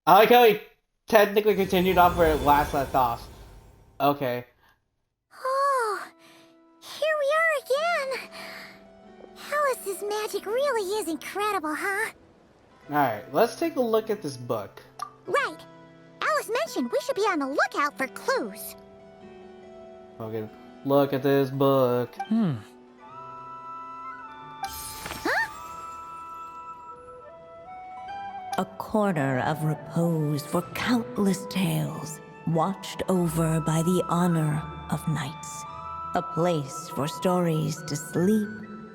I like how he technically continued off where it last left off. Okay. Oh, here we are again. Alice's magic really is incredible, huh? Alright, let's take a look at this book. Right. Alice mentioned we should be on the lookout for clues. Okay, look at this book. A corner of repose for countless tales, watched over by the honor of knights. A place for stories to sleep,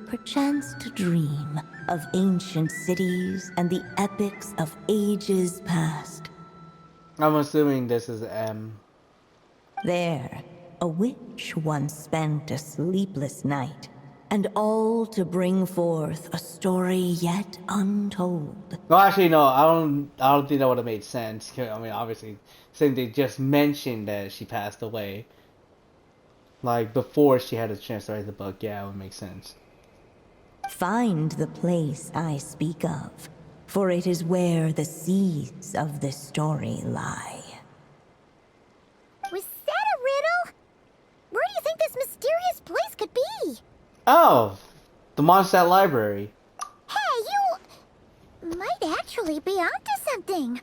perchance to dream of ancient cities and the epics of ages past. I'm assuming this is M. There, a witch once spent a sleepless night, and all to bring forth a story yet untold. Well, actually, no. I don't think that would have made sense. I mean, obviously, since they just mentioned that she passed away, like before she had a chance to write the book, yeah, it would make sense. Find the place I speak of, for it is where the seeds of this story lie. Was that a riddle? Where do you think this mysterious place could be? Oh, the Mondstadt Library. Hey, you might actually be onto something.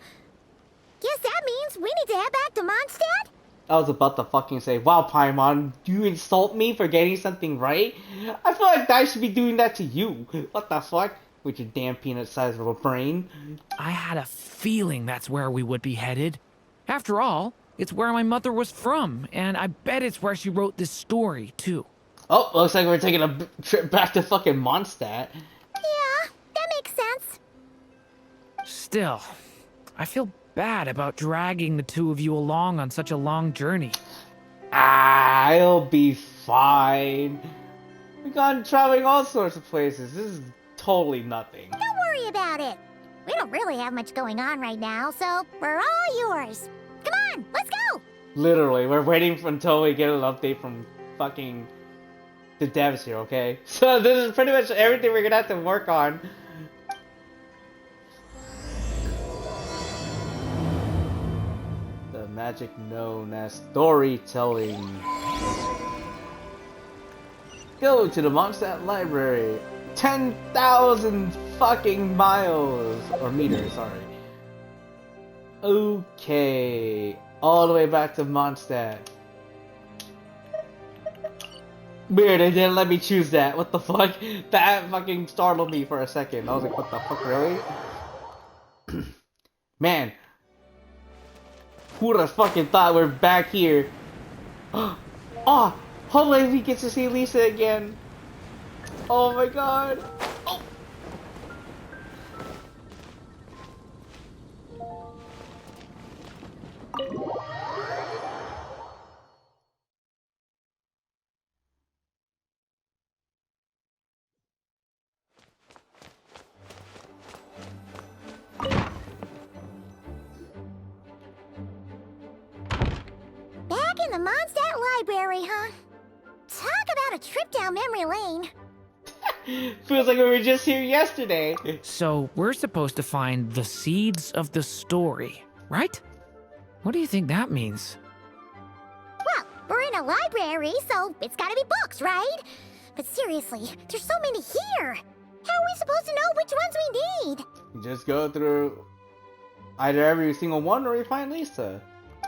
Guess that means we need to head back to Mondstadt? I was about to fucking say, wow, Paimon, do you insult me for getting something right? I feel like I should be doing that to you. What the fuck? With your damn peanut size of a brain. I had a feeling that's where we would be headed. After all, it's where my mother was from, and I bet it's where she wrote this story, too. Oh, looks like we're taking a trip back to fucking Mondstadt. Yeah, that makes sense. Still, I feel bad about dragging the two of you along on such a long journey. Ah, it'll be fine. We've gone traveling all sorts of places. This is totally nothing. Don't worry about it. We don't really have much going on right now, so we're all yours. Come on, let's go! Literally, we're waiting until we get an update from fucking the devs here, okay? So this is pretty much everything we're gonna have to work on. The magic known as storytelling. Go to the Mondstadt Library. 10,000 fucking miles. Or meters, sorry. Okay. All the way back to Mondstadt. Weird, they didn't let me choose that. What the fuck? That fucking startled me for a second. I was like, what the fuck, really? Man. Who would have fucking thought we're back here? Oh! Hopefully we get to see Lisa again. Oh my god. Oh. Back in the Mondstadt Library, huh? Talk about a trip down memory lane. Feels like we were just here yesterday. So, we're supposed to find the seeds of the story, right? What do you think that means? Well, We're in a library, so it's gotta be books, right? But seriously, there's so many here. How are we supposed to know which ones we need? You just go through either every single one or you find Lisa.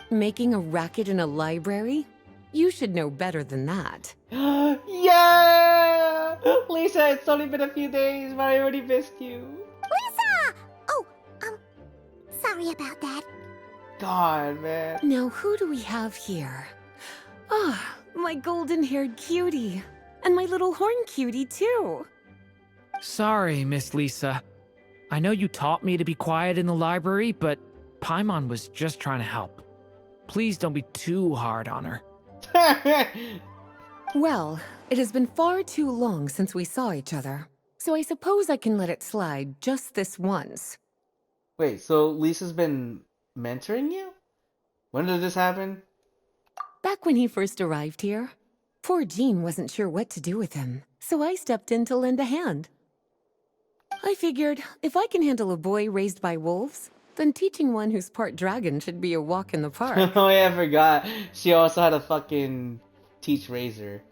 Making a racket in a library? You should know better than that. Yeah! Lisa, it's only been a few days, but I already missed you. Lisa! Oh, sorry about that. God, man. Now, who do we have here? Ah, my golden-haired cutie. And my little horn cutie, too. Sorry, Miss Lisa. I know you taught me to be quiet in the library, but Paimon was just trying to help. Please don't be too hard on her. Well, it has been far too long since we saw each other, so I suppose I can let it slide just this once. Wait, so Lisa's been mentoring you? When did this happen? Back when he first arrived here, poor Jean wasn't sure what to do with him, so I stepped in to lend a hand. I figured, if I can handle a boy raised by wolves, then teaching one who's part dragon should be a walk in the park. Oh yeah, I forgot. She also had a fucking teach razor.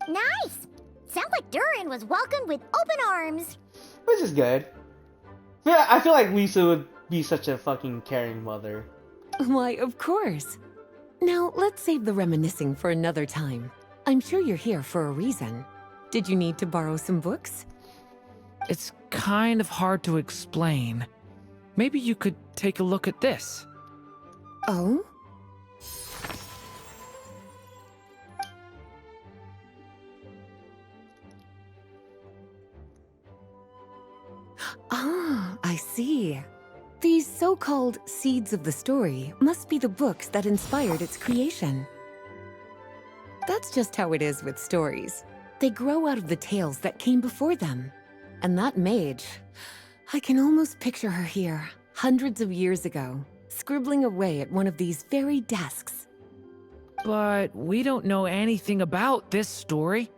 Nice! Sounds like Durin was welcomed with open arms. Which is good. Yeah, I feel like Lisa would be such a fucking caring mother. Why, of course. Now, let's save the reminiscing for another time. I'm sure you're here for a reason. Did you need to borrow some books? It's kind of hard to explain. Maybe you could take a look at this. Oh? Ah, I see. These so-called seeds of the story must be the books that inspired its creation. That's just how it is with stories. They grow out of the tales that came before them. And that mage, I can almost picture her here, hundreds of years ago, scribbling away at one of these very desks. But we don't know anything about this story.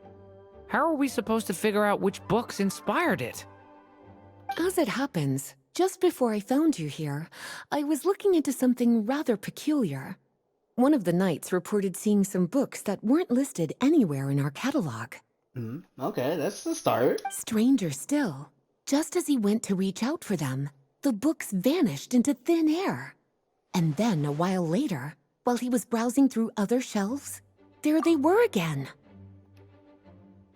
How are we supposed to figure out which books inspired it? As it happens, just before I found you here, I was looking into something rather peculiar. One of the knights reported seeing some books that weren't listed anywhere in our catalog. Okay, that's the start. Stranger still, just as he went to reach out for them, the books vanished into thin air. And then, a while later, while he was browsing through other shelves, there they were again.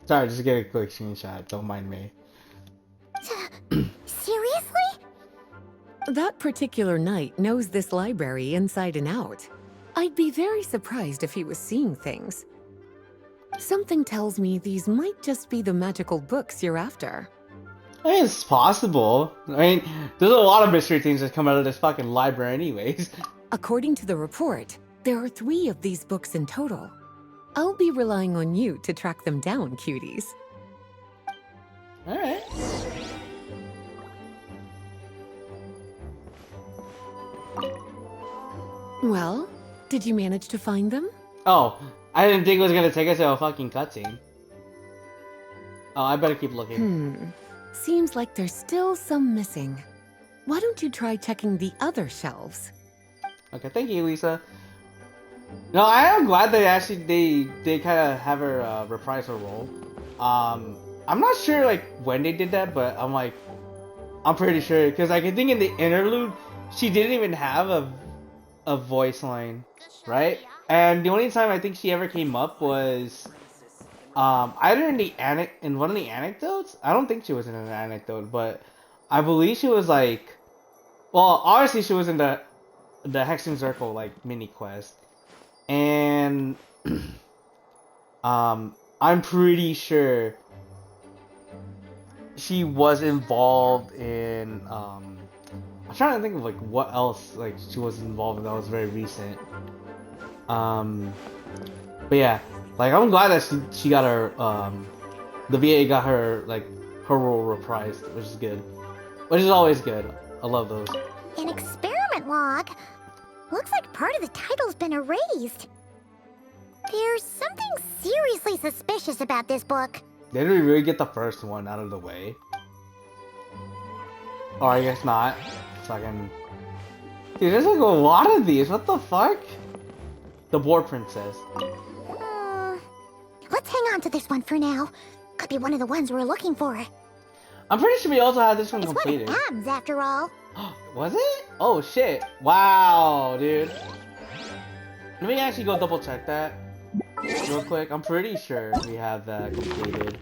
Sorry, just get a quick screenshot. Don't mind me. Seriously? That particular knight knows this library inside and out. I'd be very surprised if he was seeing things. Something tells me these might just be the magical books you're after. I mean, it's possible. I mean, there's a lot of mystery things that come out of this fucking library anyways. According to the report, there are 3 of these books in total. I'll be relying on you to track them down, cuties. Alright. Well, did you manage to find them? Oh, I didn't think it was gonna take us to a fucking cutscene. Oh, I better keep looking. Seems like there's still some missing. Why don't you try checking the other shelves? Okay, thank you, Lisa. No, I am glad they actually they kind of have her reprise her role. I'm not sure like when they did that, but I'm pretty sure because I can think in the interlude she didn't even have a voice line, right? And the only time I think she ever came up was either in one of the anecdotes. I don't think she was in an anecdote, but I believe she was like, well, obviously she was in the Hexing Circle like mini quest, and I'm pretty sure she was involved in I'm trying to think of like what else like she was involved in that was very recent. But yeah, like I'm glad that she got her the VA got her like her role reprised, which is good. Which is always good. I love those. An experiment log? Looks like part of the title's been erased. There's something seriously suspicious about this book. Did we really get the first one out of the way? Or I guess not. Fucking... Dude, there's like a lot of these. What the fuck? The Boar Princess. Let's hang on to this one for now. Could be one of the ones we're looking for. I'm pretty sure we also had this one It's completed. one of M's after all. Was it? Oh shit. Wow, dude. Let me actually go double check that real quick. I'm pretty sure we have that completed.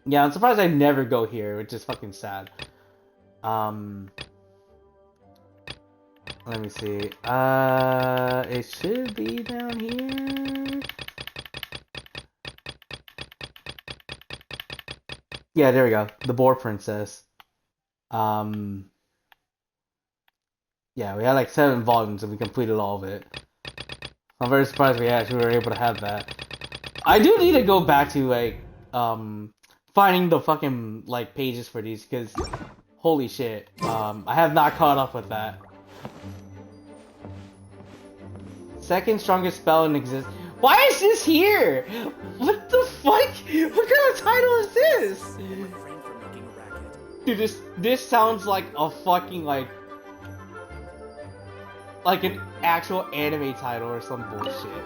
Yeah, I'm surprised I never go here, which is fucking sad. Let me see. It should be down here. Yeah, there we go. The Boar Princess. Yeah, we had like 7 volumes and we completed all of it. I'm very surprised we actually were able to have that. I do need to go back to like finding the fucking like pages for these because holy shit. I have not caught up with that. Second strongest spell in existence. Why is this here? What the fuck? What kind of title is this? Dude, this sounds like a fucking like an actual anime title or some bullshit.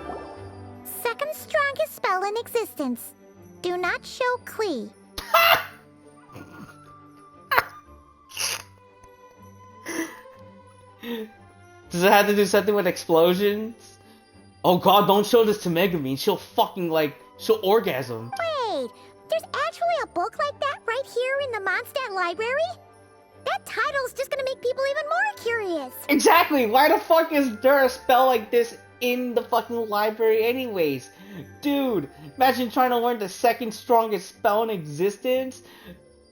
Second strongest spell in existence. Do not show Klee. Does it have to do something with explosions? Oh god, don't show this to Megami. She'll fucking like, she'll orgasm. Wait, there's actually a book like that right here in the Mondstadt library? That title's just gonna make people even more curious. Exactly! Why the fuck is there a spell like this in the fucking library anyways? Dude, imagine trying to learn the second strongest spell in existence.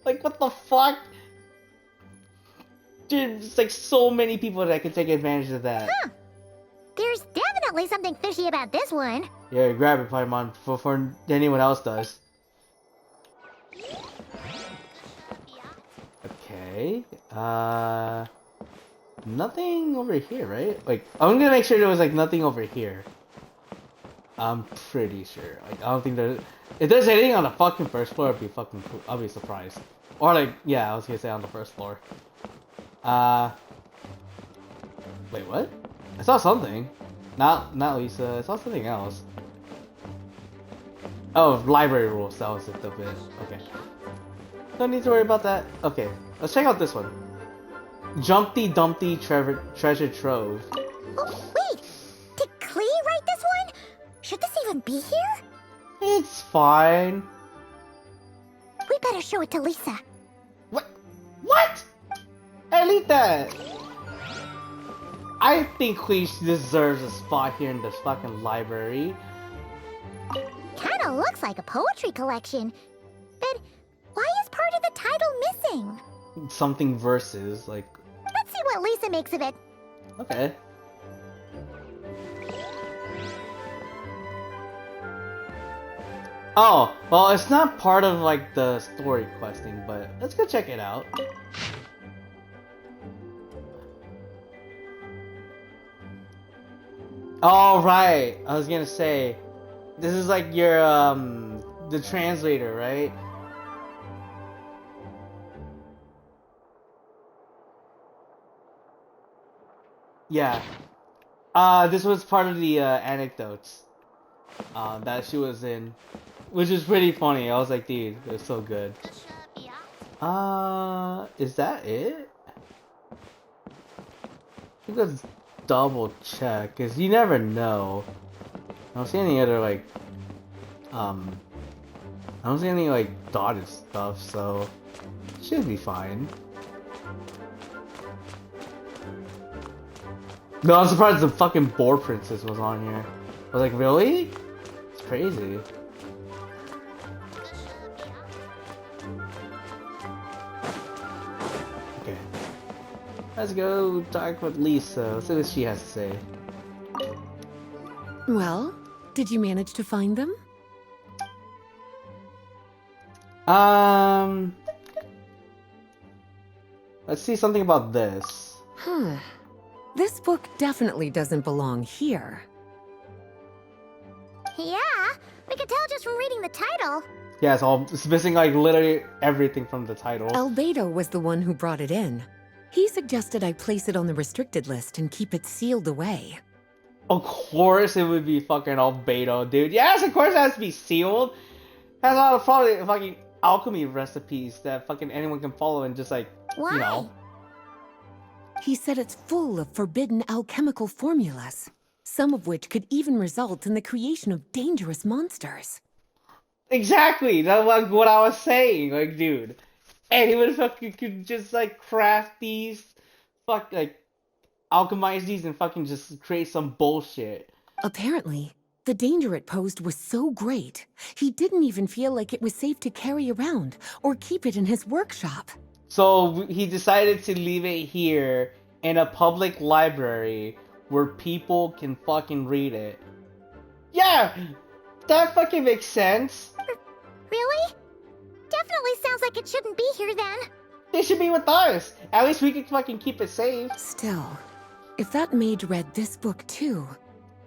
Like, what the fuck? Dude, there's like so many people that can take advantage of that. Huh. There's definitely something fishy about this one. Yeah, grab it, Paimon, before anyone else does. Okay, nothing over here, right? Like, I'm gonna make sure there was like nothing over here. I'm pretty sure. Like, I don't think there's. If there's anything on the fucking first floor, I'd be fucking. I'll be surprised. Or like, yeah, I was gonna say on the first floor. Wait, what? I saw something. Not Lisa. I saw something else. Oh, library rules. That was it. The bit. Okay. Don't need to worry about that. Okay, let's check out this one. Jumpty Dumpty Treasure Trove. Oh, wait! Did Klee write this one? Should this even be here? It's fine. We better show it to Lisa. What? What? I delete that. I think Cleach deserves a spot here in this fucking library. Kinda looks like a poetry collection. But why is part of the title missing? Something verses, like... Let's see what Lisa makes of it. Okay. Oh, well, it's not part of, like, the story questing, but let's go check it out. All right, I was gonna say, this is like your the translator, right? Yeah. This was part of the anecdotes that she was in, which is pretty funny. I was like, dude, it was so good. Is that it? I think that's double check, cause you never know. I don't see any other like I don't see any like dotted stuff, so should be fine. No, I'm surprised the fucking Boar Princess was on here. I was like, really? It's crazy. Okay. Let's go talk with Lisa. Let's see what she has to say. Well, did you manage to find them? Let's see something about this. Huh. This book definitely doesn't belong here. Yeah, we can tell just from reading the title. Yeah, it's missing like literally everything from the title. Albedo was the one who brought it in. He suggested I place it on the restricted list and keep it sealed away. Of course it would be fucking albedo, dude. Yes, of course it has to be sealed. Has all the probably fucking alchemy recipes that fucking anyone can follow and just like, Why? you know. He said it's full of forbidden alchemical formulas, some of which could even result in the creation of dangerous monsters. Exactly, that's like what I was saying, like, dude. Anyone fucking could just like craft these, like alchemize these and fucking just create some bullshit. Apparently, the danger it posed was so great, he didn't even feel like it was safe to carry around or keep it in his workshop. So he decided to leave it here in a public library where people can fucking read it. Yeah, that fucking makes sense. Really? Definitely sounds like it shouldn't be here then. It should be with us. At least we can fucking keep it safe. Still, if that mage read this book too,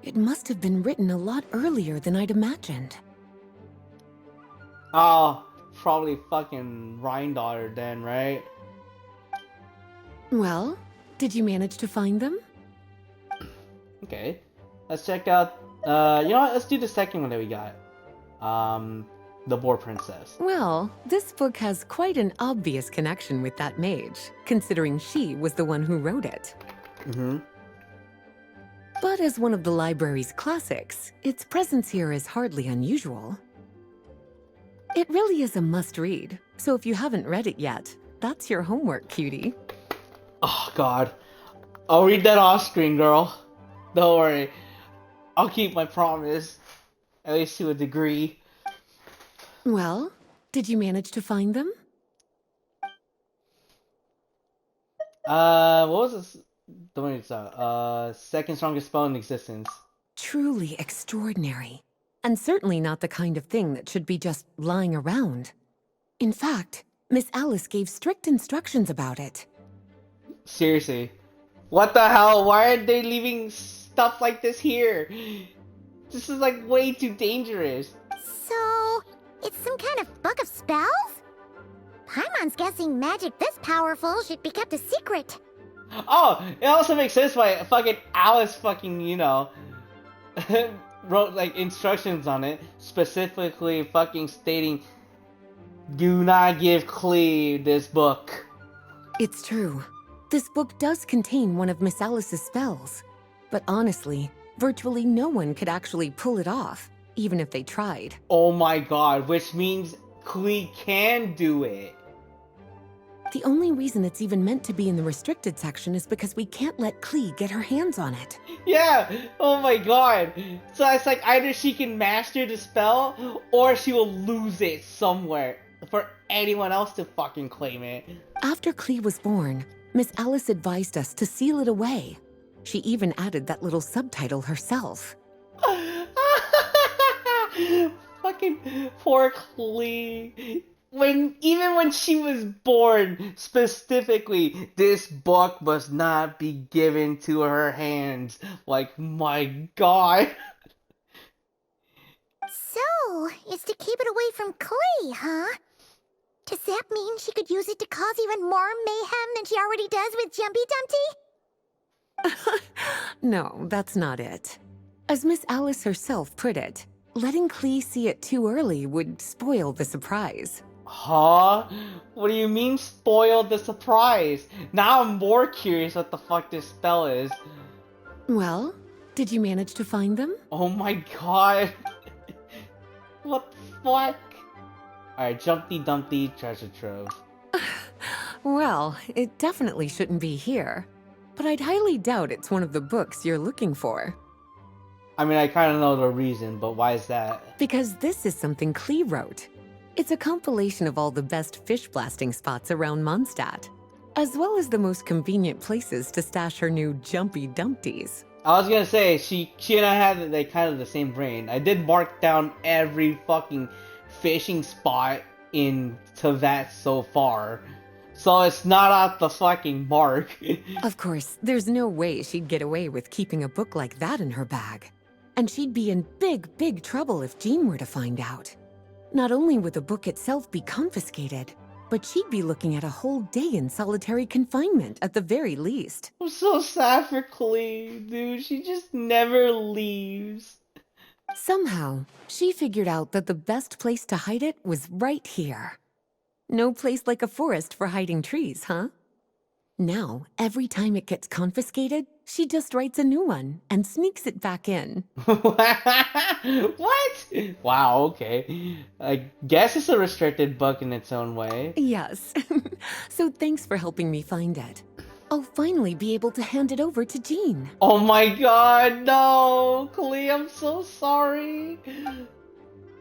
it must have been written a lot earlier than I'd imagined. Oh, probably fucking Rhine-daughter then, right? Well, did you manage to find them? Okay. Let's check out, you know what? Let's do the second one that we got. The Boar Princess. Well, this book has quite an obvious connection with that mage, considering she was the one who wrote it. Mm-hmm. But as one of the library's classics, its presence here is hardly unusual. It really is a must-read, so if you haven't read it yet, that's your homework, cutie. Oh, God. I'll read that off screen, girl. Don't worry. I'll keep my promise. At least to a degree. Well, did you manage to find them? What was this? The one it's second strongest spell in existence. Truly extraordinary. And certainly not the kind of thing that should be just lying around. In fact, Miss Alice gave strict instructions about it. Seriously. What the hell? Why are they leaving stuff like this here? This is like way too dangerous. So, it's some kind of book of spells? Paimon's guessing magic this powerful should be kept a secret. Oh, it also makes sense why fucking Alice fucking, you know, wrote like instructions on it, specifically fucking stating, do not give Clee this book. It's true. This book does contain one of Miss Alice's spells. But honestly, virtually no one could actually pull it off, even if they tried. Oh my god, which means Clee can do it. The only reason it's even meant to be in the restricted section is because we can't let Clee get her hands on it. Yeah, oh my god. So it's like either she can master the spell, or she will lose it somewhere for anyone else to fucking claim it. After Clee was born, Miss Alice advised us to seal it away. She even added that little subtitle herself. Fucking poor Clee. Even when she was born, specifically, this book must not be given to her hands. Like, my god. So, it's to keep it away from Clee, huh? Does that mean she could use it to cause even more mayhem than she already does with Jumpy Dumpty? No, that's not it. As Miss Alice herself put it, letting Clee see it too early would spoil the surprise. Huh? What do you mean spoil the surprise? Now I'm more curious what the fuck this spell is. Well, did you manage to find them? Oh my god. What the fuck? Alright, Jumpty Dumpty treasure trove. Well, it definitely shouldn't be here. But I'd highly doubt it's one of the books you're looking for. I mean, I kind of know the reason, but why is that? Because this is something Clee wrote. It's a compilation of all the best fish blasting spots around Mondstadt, as well as the most convenient places to stash her new Jumpy Dumpties. I was gonna say, she and I had like kind of the same brain. I did mark down every fucking fishing spot in Teyvat so far. So it's not off the fucking mark. Of course, there's no way she'd get away with keeping a book like that in her bag. And she'd be in big, big trouble if Jean were to find out. Not only would the book itself be confiscated, but she'd be looking at a whole day in solitary confinement at the very least. I'm so sad for Klee, dude. She just never leaves. Somehow, she figured out that the best place to hide it was right here. No place like a forest for hiding trees, huh? Now, every time it gets confiscated, she just writes a new one and sneaks it back in. What? Wow, okay. I guess it's a restricted book in its own way. Yes. So thanks for helping me find it. I'll finally be able to hand it over to Jean. Oh my god, no! Klee, I'm so sorry.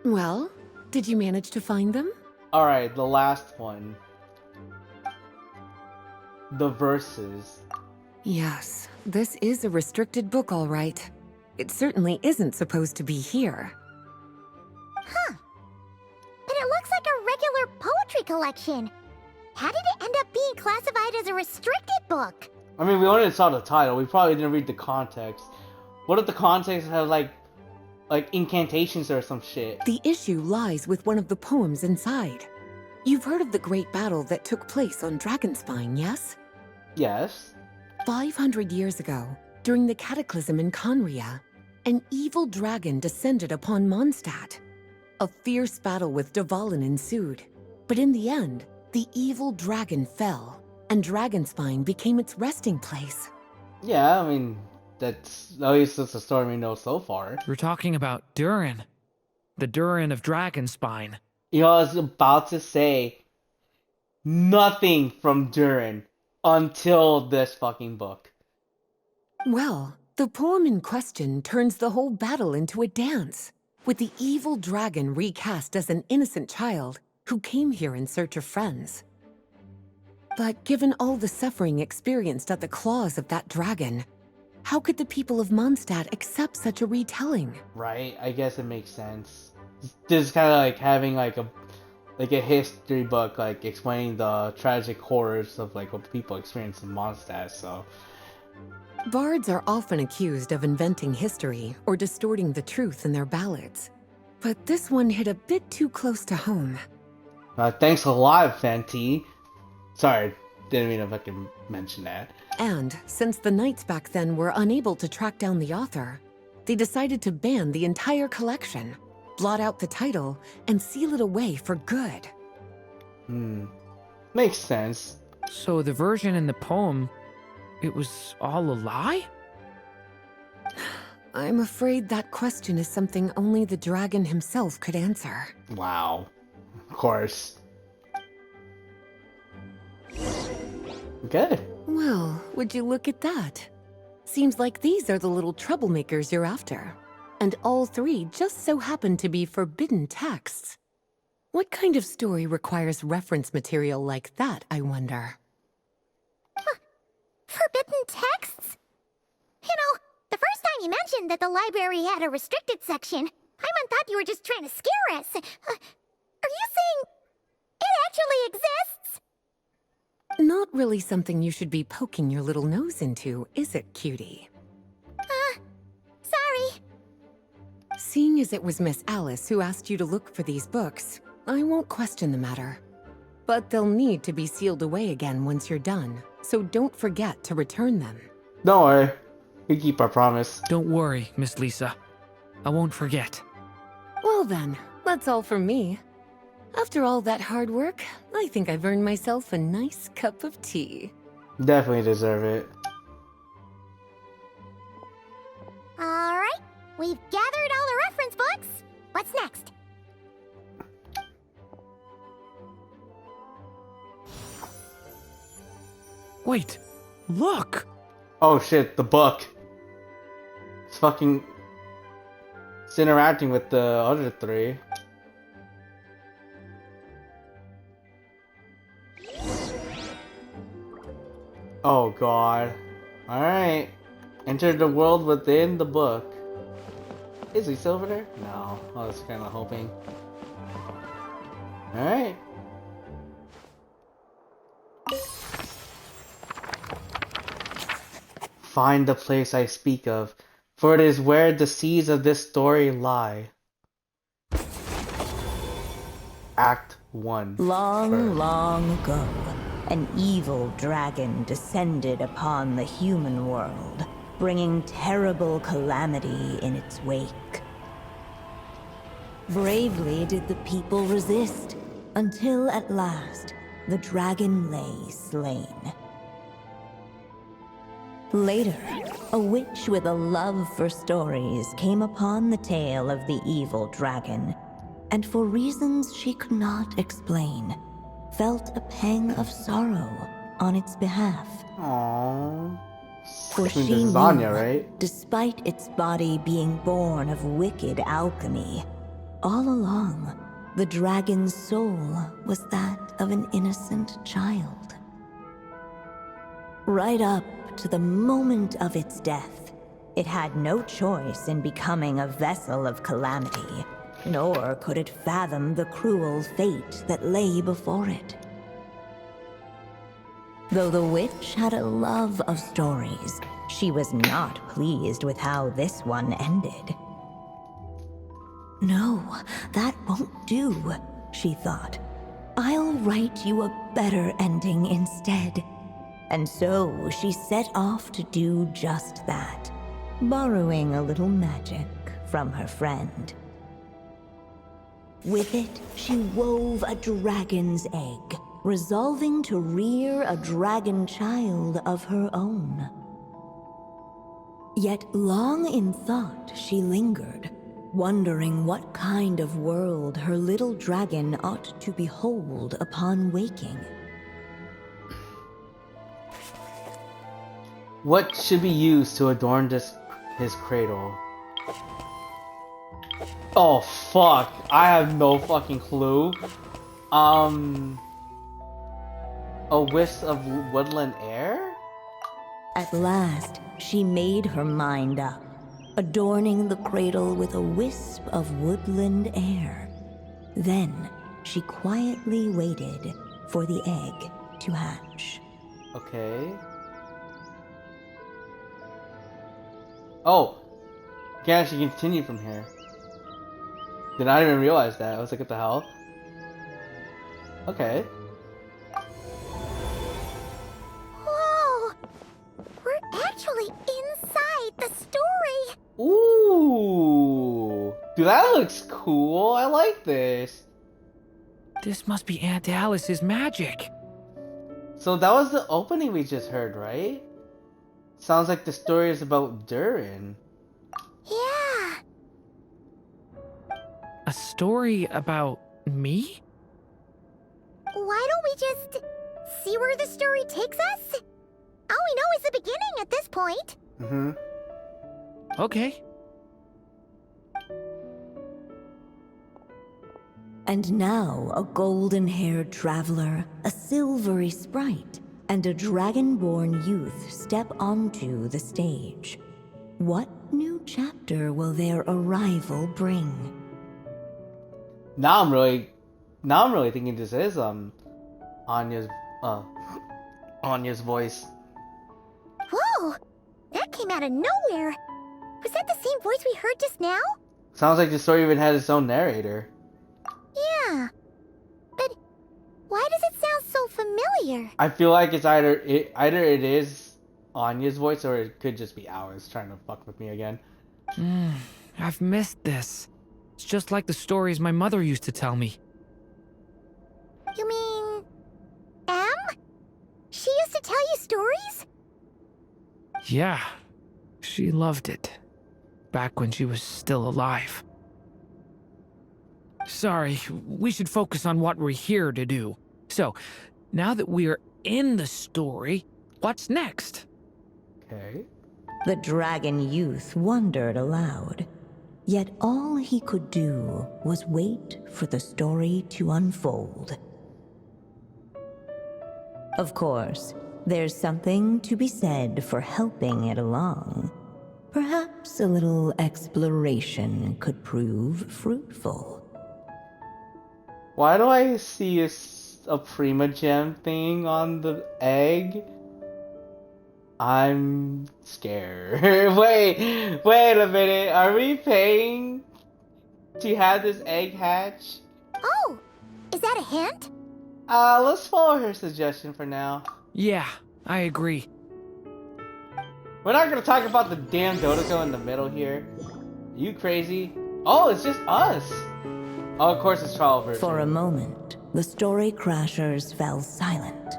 Well, did you manage to find them? Alright, the last one. The verses. Yes, this is a restricted book, all right. It certainly isn't supposed to be here. Huh. But it looks like a regular poetry collection. How did it end up being classified as a restricted book? I mean, we only saw the title. We probably didn't read the context. What if the context has like incantations or some shit? The issue lies with one of the poems inside. You've heard of the great battle that took place on Dragonspine, yes? Yes. 500 years ago, during the cataclysm in Conria, an evil dragon descended upon Mondstadt. A fierce battle with Dvalin ensued, but in the end, the evil dragon fell, and Dragonspine became its resting place. Yeah, I mean, that's at least that's the story we know so far. We're talking about Durin. The Durin of Dragonspine. You know, I was about to say nothing from Durin until this fucking book. Well, the poem in question turns the whole battle into a dance, with the evil dragon recast as an innocent child who came here in search of friends. But given all the suffering experienced at the claws of that dragon, how could the people of Mondstadt accept such a retelling? Right, I guess it makes sense. This is kind of like having like a history book, like explaining the tragic horrors of like what people experience in Mondstadt. So Bards are often accused of inventing history or distorting the truth in their ballads. But this one hit a bit too close to home. thanks a lot, Fenty. Sorry, didn't mean to fucking mention that. And since the knights back then were unable to track down the author, they decided to ban the entire collection, blot out the title, and seal it away for good. Makes sense. So the version in the poem, it was all a lie? I'm afraid that question is something only the dragon himself could answer. Wow. Of course. Good. Well, would you look at that? Seems like these are the little troublemakers you're after. And all three just so happen to be forbidden texts. What kind of story requires reference material like that, I wonder? Forbidden texts? You know, the first time you mentioned that the library had a restricted section, I thought you were just trying to scare us. Are you saying it actually exists? Not really something you should be poking your little nose into, is it, cutie? Sorry. Seeing as it was Miss Alice who asked you to look for these books, I won't question the matter. But they'll need to be sealed away again once you're done, so don't forget to return them. Don't worry. We keep our promise. Don't worry, Miss Lisa. I won't forget. Well then, that's all from me. After all that hard work, I think I've earned myself a nice cup of tea. Definitely deserve it. Alright, we've gathered all the reference books. What's next? Wait, look! Oh shit, the book. It's fucking... It's interacting with the other three. Oh god. Alright. Enter the world within the book. Is he still over there? No. I was kinda hoping. Alright. Find the place I speak of, for it is where the seeds of this story lie. Act 1. Long, long ago, an evil dragon descended upon the human world, bringing terrible calamity in its wake. Bravely did the people resist, until at last, the dragon lay slain. Later, a witch with a love for stories came upon the tale of the evil dragon, and for reasons she could not explain, felt a pang of sorrow on its behalf. Aww. For I mean, she this is knew, Anya, right? despite its body being born of wicked alchemy, all along, the dragon's soul was that of an innocent child. Right up to the moment of its death, it had no choice in becoming a vessel of calamity, nor could it fathom the cruel fate that lay before it. Though the witch had a love of stories, she was not pleased with how this one ended. No, that won't do, she thought. I'll write you a better ending instead. And so she set off to do just that, borrowing a little magic from her friend. With it, she wove a dragon's egg, resolving to rear a dragon child of her own. Yet long in thought she lingered, wondering what kind of world her little dragon ought to behold upon waking. What should be used to adorn his cradle? Oh fuck, I have no fucking clue. A wisp of woodland air? At last, she made her mind up, adorning the cradle with a wisp of woodland air. Then, she quietly waited for the egg to hatch. Okay. Oh! Can't actually continue from here. Did not even realize that. I was like, what the hell? Okay. Whoa! We're actually inside the story! Ooh! Dude, that looks cool. I like this. This must be Aunt Alice's magic. So that was the opening we just heard, right? Sounds like the story is about Durin. Yeah! A story about me? Why don't we just see where the story takes us? All we know is the beginning at this point. Mm-hmm. Okay. And now a golden-haired traveler, a silvery sprite, and a dragon-born youth step onto the stage. What new chapter will their arrival bring? Now I'm really thinking this is Anya's Anya's voice. Whoa! That came out of nowhere! Was that the same voice we heard just now? Sounds like the story even had its own narrator. Yeah. But why does it sound so familiar? I feel like it's either it is Anya's voice or it could just be ours trying to fuck with me again. I've missed this. It's just like the stories my mother used to tell me. You mean... Em? She used to tell you stories? Yeah, she loved it. Back when she was still alive. Sorry, we should focus on what we're here to do. So, now that we're in the story, what's next? Okay. The dragon youth wondered aloud. Yet all he could do was wait for the story to unfold. Of course, there's something to be said for helping it along. Perhaps a little exploration could prove fruitful. Why do I see a Prima Gem thing on the egg? I'm scared. wait a minute. Are we paying to have this egg hatch? Oh! that a hint? Let's follow her suggestion for now. Yeah, I agree. We're not gonna talk about the damn Dodoco in the middle here. You crazy? Oh, it's just us. Oh, of course it's trial version. For a moment, the story crashers fell silent.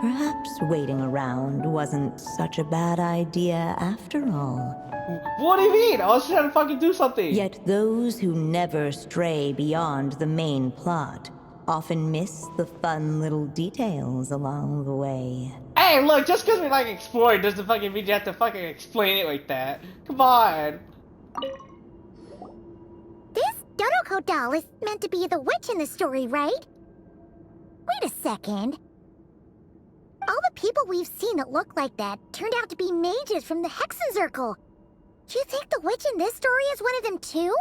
Perhaps waiting around wasn't such a bad idea after all. What do you mean? I was trying to fucking do something. Yet those who never stray beyond the main plot often miss the fun little details along the way. Hey, look, just because we like exploring doesn't fucking mean you have to fucking explain it like that. Come on. This Dodoco doll is meant to be the witch in the story, right? Wait a second. All the people we've seen that look like that turned out to be mages from the Hexen Circle. Do you think the witch in this story is one of them too?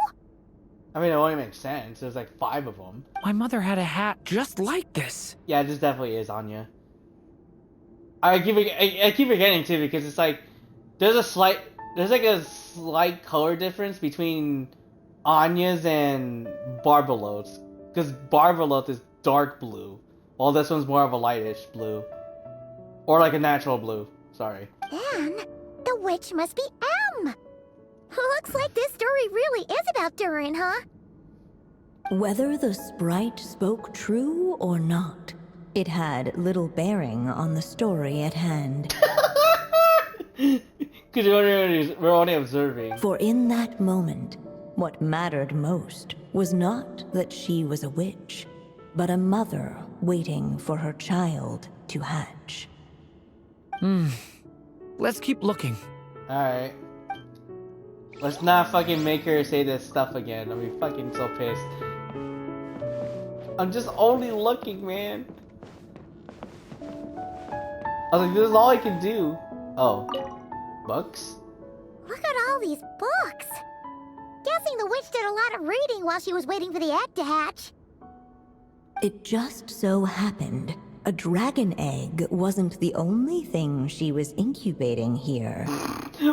I mean, it only makes sense. There's like 5 of them. My mother had a hat just like this. Yeah, this definitely is Anya. I keep forgetting too because it's like there's a slight color difference between Anya's and Barbalot's, because Barbalot is dark blue, while this one's more of a lightish blue, or like a natural blue. Sorry. Then the witch must be M. Looks like this story really is about Durin, huh? Whether the sprite spoke true or not, it had little bearing on the story at hand. Because we're only observing. For in that moment, what mattered most was not that she was a witch, but a mother waiting for her child to hatch. Let's keep looking. Alright. Let's not fucking make her say this stuff again. I'll be fucking so pissed. I'm just only looking, man. I was like, this is all I can do. Oh. Books? Look at all these books. Guessing the witch did a lot of reading while she was waiting for the egg to hatch. It just so happened a dragon egg wasn't the only thing she was incubating here.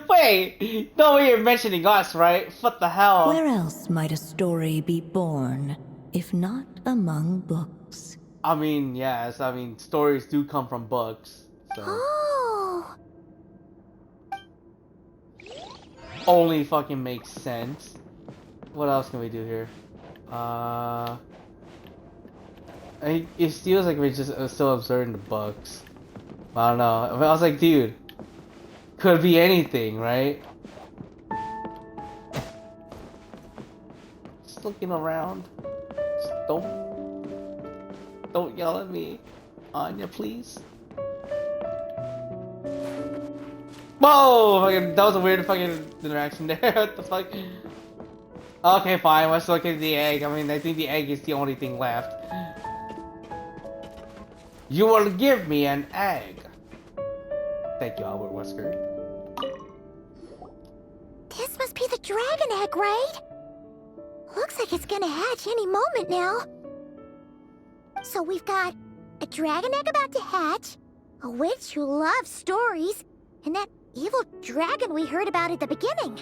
Wait! No way you're mentioning us, right? What the hell? Where else might a story be born, if not among books? I mean, yes. I mean, stories do come from books. So. Oh. Only fucking makes sense. What else can we do here? It feels like we're just still observing the books. I don't know. I was like, dude, could be anything, right? Just looking around. Just don't yell at me, Anya, please. Whoa! Fucking, that was a weird fucking interaction there. What the fuck? Okay, fine. Let's look at the egg. I mean, I think the egg is the only thing left. You will give me an egg. Thank you, Albert Wesker. This must be the dragon egg, right? Looks like it's gonna hatch any moment now. So we've got a dragon egg about to hatch, a witch who loves stories, and that evil dragon we heard about at the beginning.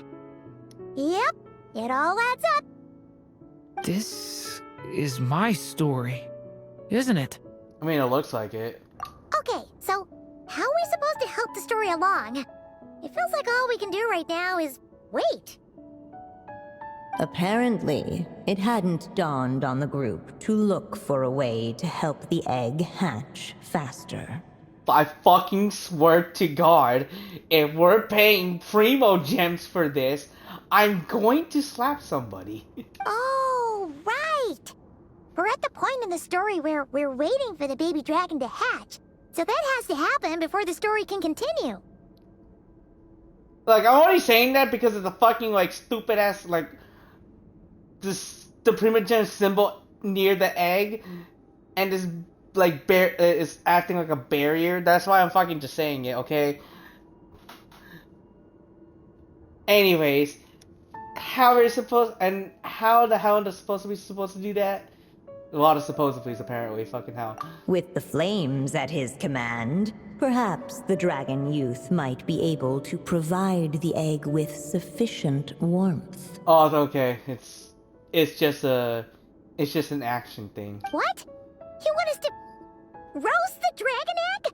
Yep, it all adds up. This is my story, isn't it? I mean, it looks like it. Okay, so how are we supposed to help the story along? It feels like all we can do right now is wait. Apparently, it hadn't dawned on the group to look for a way to help the egg hatch faster. I fucking swear to God, if we're paying Primo Gems for this, I'm going to slap somebody. Oh, right! We're at the point in the story where we're waiting for the baby dragon to hatch. So that has to happen before the story can continue. Like, I'm only saying that because of the fucking, like, stupid ass, like, the Primo Gem symbol near the egg, and this, like, is acting like a barrier. That's why I'm fucking just saying it, okay? Anyways, how the hell is supposed to do that? A lot of supposedly's apparently, fucking hell. With the flames at his command, perhaps the dragon youth might be able to provide the egg with sufficient warmth. Oh, okay. It's just It's just an action thing. What? You want us to roast the dragon egg?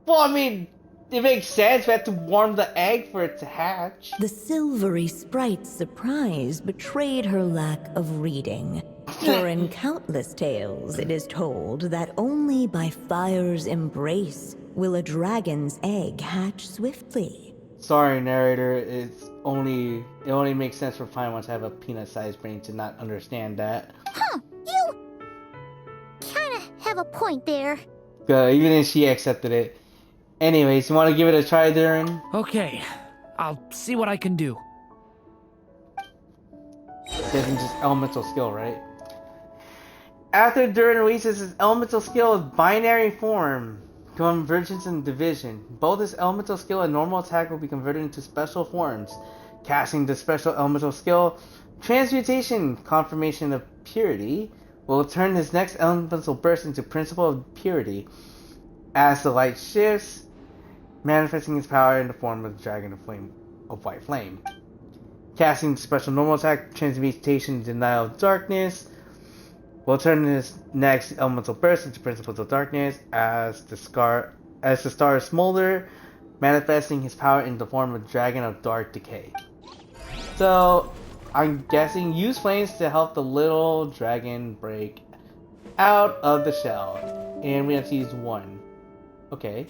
Well, I mean, it makes sense. We have to warm the egg for it to hatch. The silvery sprite's surprise betrayed her lack of reading. For in countless tales, it is told that only by fire's embrace will a dragon's egg hatch swiftly. Sorry, narrator. It only makes sense for Paimon to have a peanut-sized brain to not understand that. Huh, you kinda have a point there. Even if she accepted it. Anyways, you want to give it a try, Durin? Okay, I'll see what I can do. Isn't just elemental skill, right? After Durin releases his elemental skill of binary form, convergence and division, both his elemental skill and normal attack will be converted into special forms. Casting the special elemental skill, transmutation, confirmation of purity, will turn his next elemental burst into principle of purity. As the light shifts, manifesting his power in the form of the dragon of white flame. Casting special normal attack, transmutation, denial of darkness, will turn his next elemental burst into principles of darkness as the stars smolder, manifesting his power in the form of dragon of dark decay. So, I'm guessing use flames to help the little dragon break out of the shell. And we have to use one. Okay.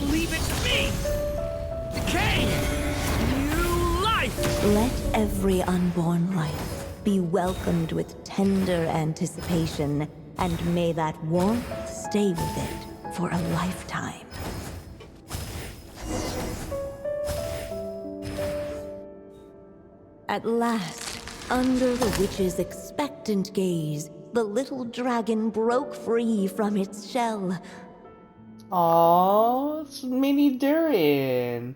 Leave it to me! Decay! New life! Let every unborn life be welcomed with tender anticipation, and may that warmth stay with it for a lifetime. At last, under the witch's expectant gaze, the little dragon broke free from its shell. Aww, it's mini Durin.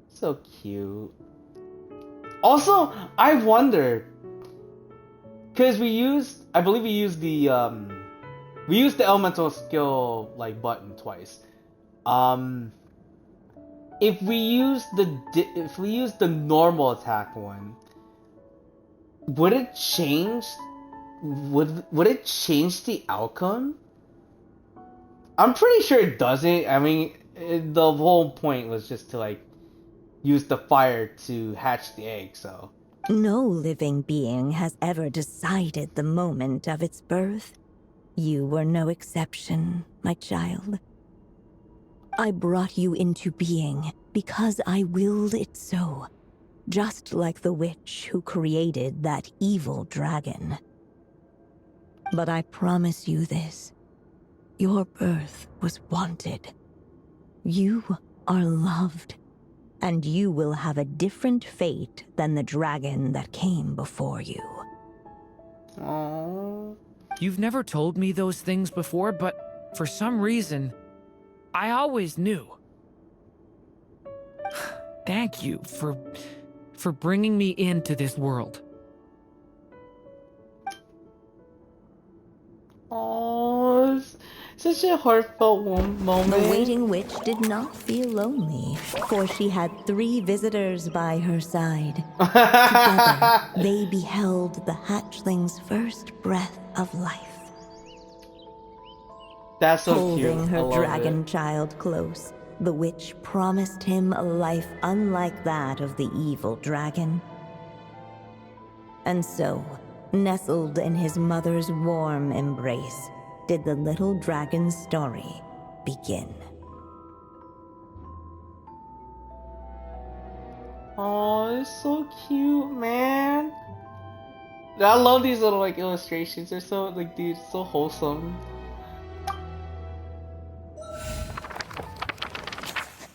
So cute. Also, I wonder, because I believe we used the elemental skill like button twice. If we use the normal attack one, would it change? Would it change the outcome? I'm pretty sure it doesn't. I mean, the whole point was just to like use the fire to hatch the egg. So no living being has ever decided the moment of its birth. You were no exception, my child. I brought you into being because I willed it so, just like the witch who created that evil dragon. But I promise you this, your birth was wanted. You are loved, and you will have a different fate than the dragon that came before you. aww. You've never told me those things before, but for some reason, I always knew. Thank you for bringing me into this world. Aww, such a heartfelt moment. The waiting witch did not feel lonely, for she had 3 visitors by her side. Together, they beheld the hatchling's first breath of life. That's so cute. Holding I her love dragon it. child close, the witch promised him a life unlike that of the evil dragon. And so, nestled in his mother's warm embrace, did the little dragon's story begin. Oh, it's so cute, man. I love these little like illustrations. They're so like, dude, so wholesome.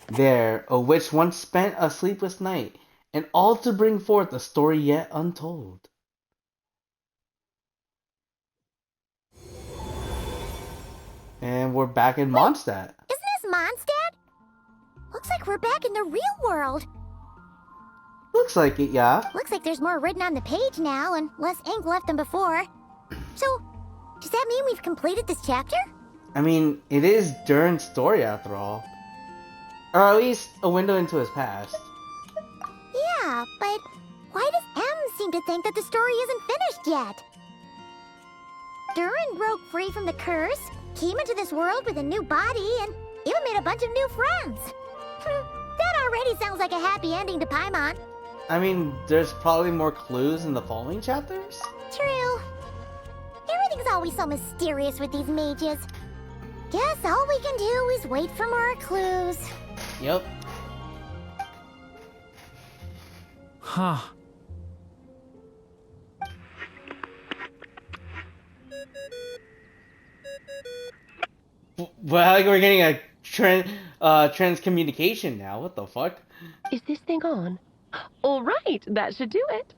There, a witch once spent a sleepless night, and all to bring forth a story yet untold. And we're back in Mondstadt. Isn't this Mondstadt? Looks like we're back in the real world. Looks like it, yeah. Looks like there's more written on the page now and less ink left than before. So, does that mean we've completed this chapter? I mean, it is Durin's story after all. Or at least a window into his past. Yeah, but why does M seem to think that the story isn't finished yet? Durin broke free from the curse, came into this world with a new body, and even made a bunch of new friends. That already sounds like a happy ending to Paimon. I mean, there's probably more clues in the following chapters? True. Everything's always so mysterious with these mages. Guess all we can do is wait for more clues. Yep. Huh. Well, like we're getting a transcommunication now. What the fuck? Is this thing on? All right, that should do it.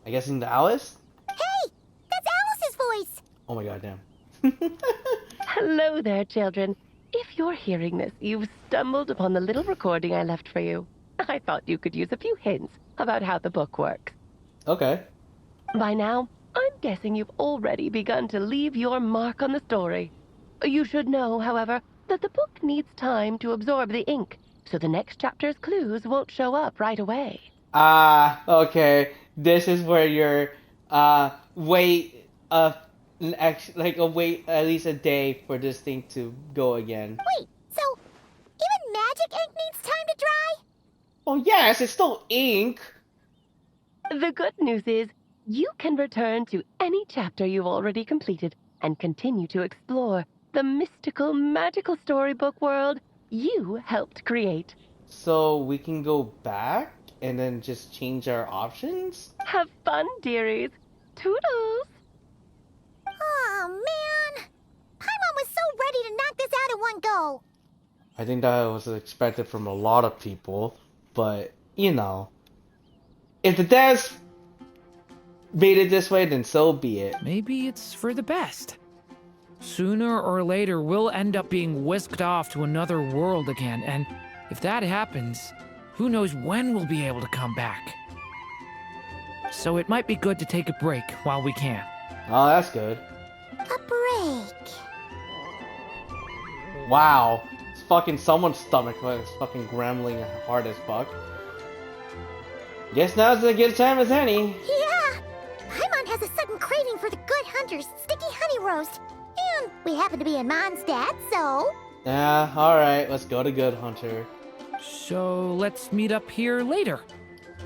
I guess into Alice? Hey! That's Alice's voice! Oh my god, damn. Hello there, children. If you're hearing this, you've stumbled upon the little recording I left for you. I thought you could use a few hints about how the book works. Okay. By now, I'm guessing you've already begun to leave your mark on the story. You should know, however, that the book needs time to absorb the ink, so the next chapter's clues won't show up right away. Okay. This is where you're, wait, wait at least a day for this thing to go again. Wait, so even magic ink needs time to dry? Oh yes, it's still ink! The good news is, you can return to any chapter you've already completed and continue to explore the mystical, magical storybook world you helped create. So we can go back and then just change our options? Have fun, dearies. Toodles! Oh man! Paimon was so ready to knock this out in one go! I think that was expected from a lot of people, but, you know. If the devs made it this way, then so be it. Maybe it's for the best. Sooner or later, we'll end up being whisked off to another world again, and if that happens, who knows when we'll be able to come back. So it might be good to take a break while we can. Oh, that's good. A break. Wow. It's fucking someone's stomach was fucking grumbling hard as fuck. Guess now's as good a time as any. Yeah! Paimon has a sudden craving for the good hunter's sticky honey roast. And we happen to be in Mondstadt, so... Yeah, alright, let's go to Good Hunter. So let's meet up here later.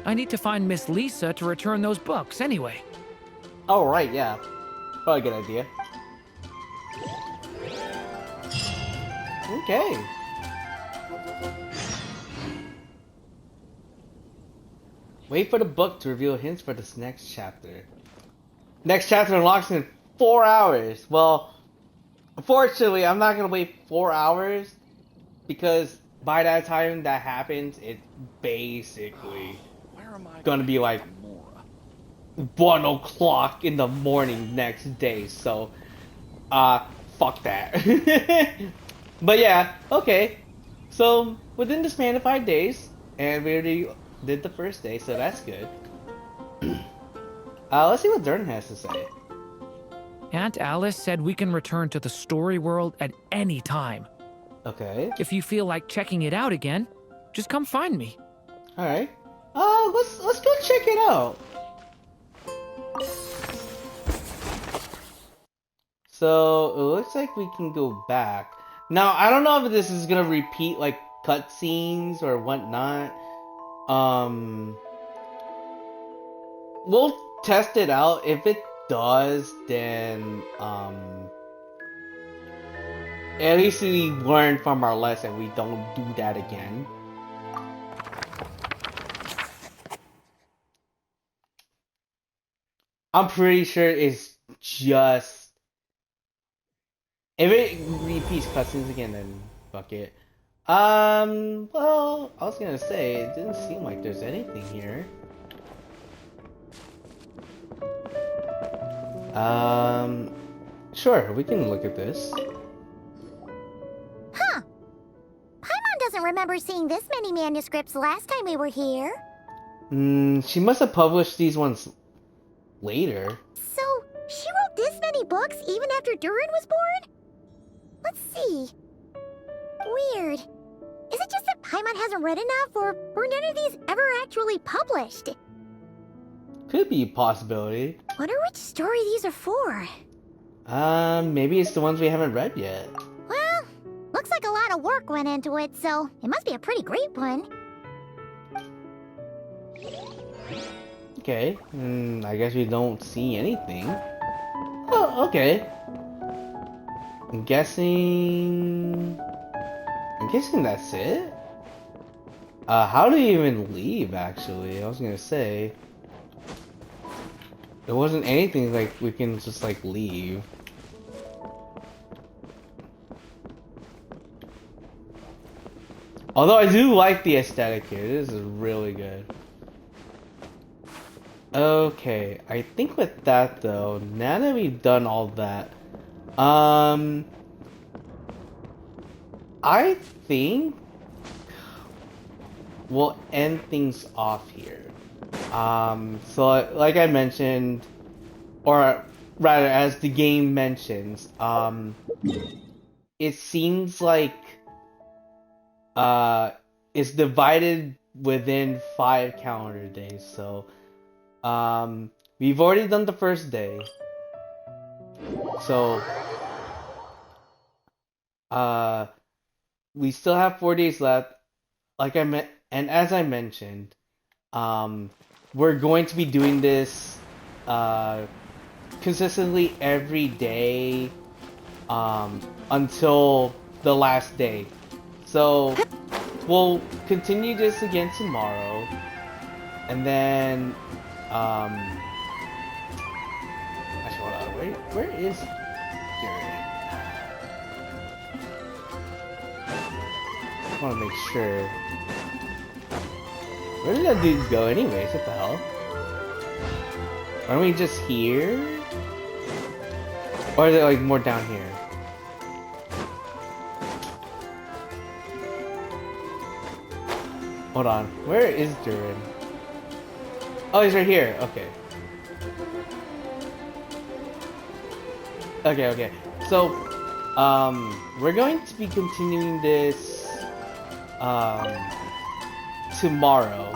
I need to find Miss Lisa to return those books anyway. Alright, yeah. Probably a good idea. Okay. Wait for the book to reveal hints for this next chapter. Next chapter unlocks in 4 hours. Well, unfortunately, I'm not gonna wait 4 hours because by that time that happens, it's basically gonna be like 1 o'clock in the morning next day. So, fuck that. But yeah, okay. So within the span of 5 days, and we already did the first day, so that's good. Let's see what Durin has to say. Aunt Alice said we can return to the story world at any time. Okay. If you feel like checking it out again, just come find me. All right. Let's go check it out. So it looks like we can go back. Now I don't know if this is gonna repeat like cutscenes or whatnot. We'll test it out. If it does, then at least we learned from our lesson. We don't do that again. I'm pretty sure it's just if it repeats cutscenes again, then fuck it. Well, I was gonna say it didn't seem like there's anything here. Sure, we can look at this. Huh. Paimon doesn't remember seeing this many manuscripts last time we were here. She must have published these ones later. So, she wrote this many books even after Durin was born? Let's see. Weird. Is it just that Paimon hasn't read enough, or were none of these ever actually published? Could be a possibility. Wonder which story these are for. Maybe it's the ones we haven't read yet. Well, looks like a lot of work went into it, so it must be a pretty great one. Okay, I guess we don't see anything. Oh, okay. I'm guessing that's it? How do you even leave, actually? I was gonna say. There wasn't anything like we can just like leave. Although I do like the aesthetic here. This is really good. Okay, I think with that though, now that we've done all that, I think we'll end things off here. So like I mentioned, or rather as the game mentions, it seems like it's divided within 5 calendar days. So we've already done the first day. So we still have 4 days left. Like and as I mentioned, we're going to be doing this consistently every day until the last day. So we'll continue this again tomorrow, and then actually hold on, where is Durin? I want to make sure. Where did that dude go anyways? What the hell? Aren't we just here? Or is it like more down here? Hold on. Where is Durin? Oh, he's right here. Okay. Okay. So, we're going to be continuing this tomorrow,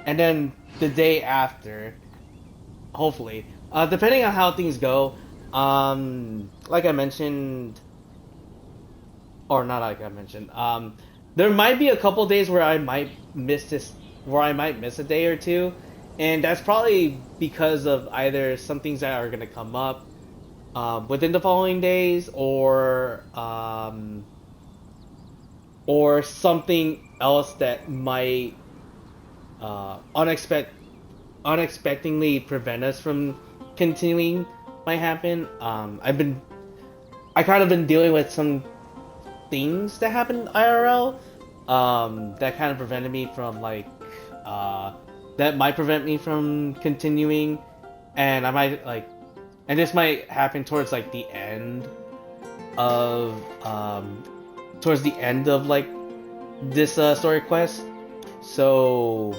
and then the day after, hopefully, depending on how things go. Like I mentioned, or not like I mentioned, there might be a couple days where I might miss a day or two, and that's probably because of either some things that are gonna come up within the following days, or something else that might unexpectedly prevent us from continuing might happen. I kind of been dealing with some things that happened IRL that kind of prevented me from that might prevent me from continuing, and I might and this might happen towards the end of this story quest. So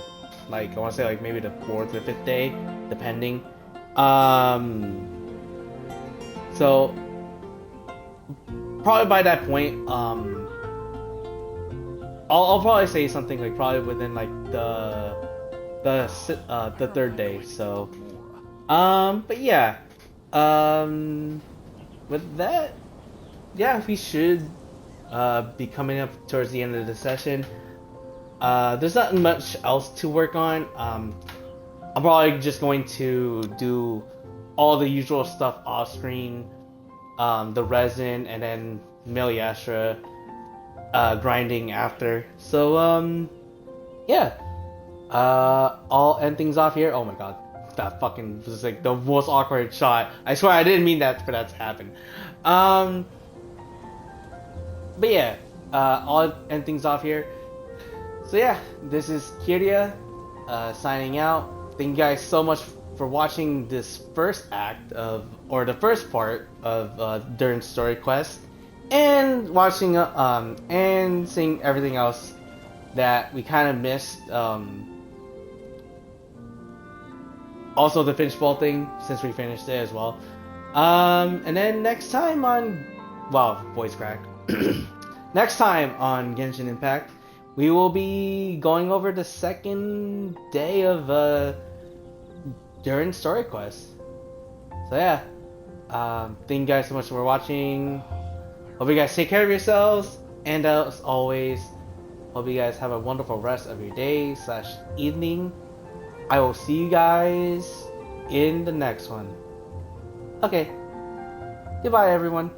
I want to say maybe the 4th or 5th day, depending. So probably by that point, I'll probably say something probably within the 3rd day. So but yeah, with that, yeah, we should be coming up towards the end of the session. There's not much else to work on. I'm probably just going to do all the usual stuff off screen, the resin, and then Miliastra grinding after. So yeah, I'll end things off here. Oh my god, that fucking was the most awkward shot. I swear I didn't mean for that to happen. But yeah, I'll end things off here. So yeah, this is Kiria signing out. Thank you guys so much for watching this first act the first part of Durin's story quest, and watching and seeing everything else that we kind of missed. Also the Finchball thing, since we finished it as well. And then next time on, voice crack. Next time on Genshin Impact, we will be going over the 2nd day of Durin's story quest. So yeah, Thank you guys so much for watching. Hope you guys take care of yourselves. And as always, hope you guys have a wonderful rest of your day / evening. I will see you guys in the next one. Okay. Goodbye, everyone.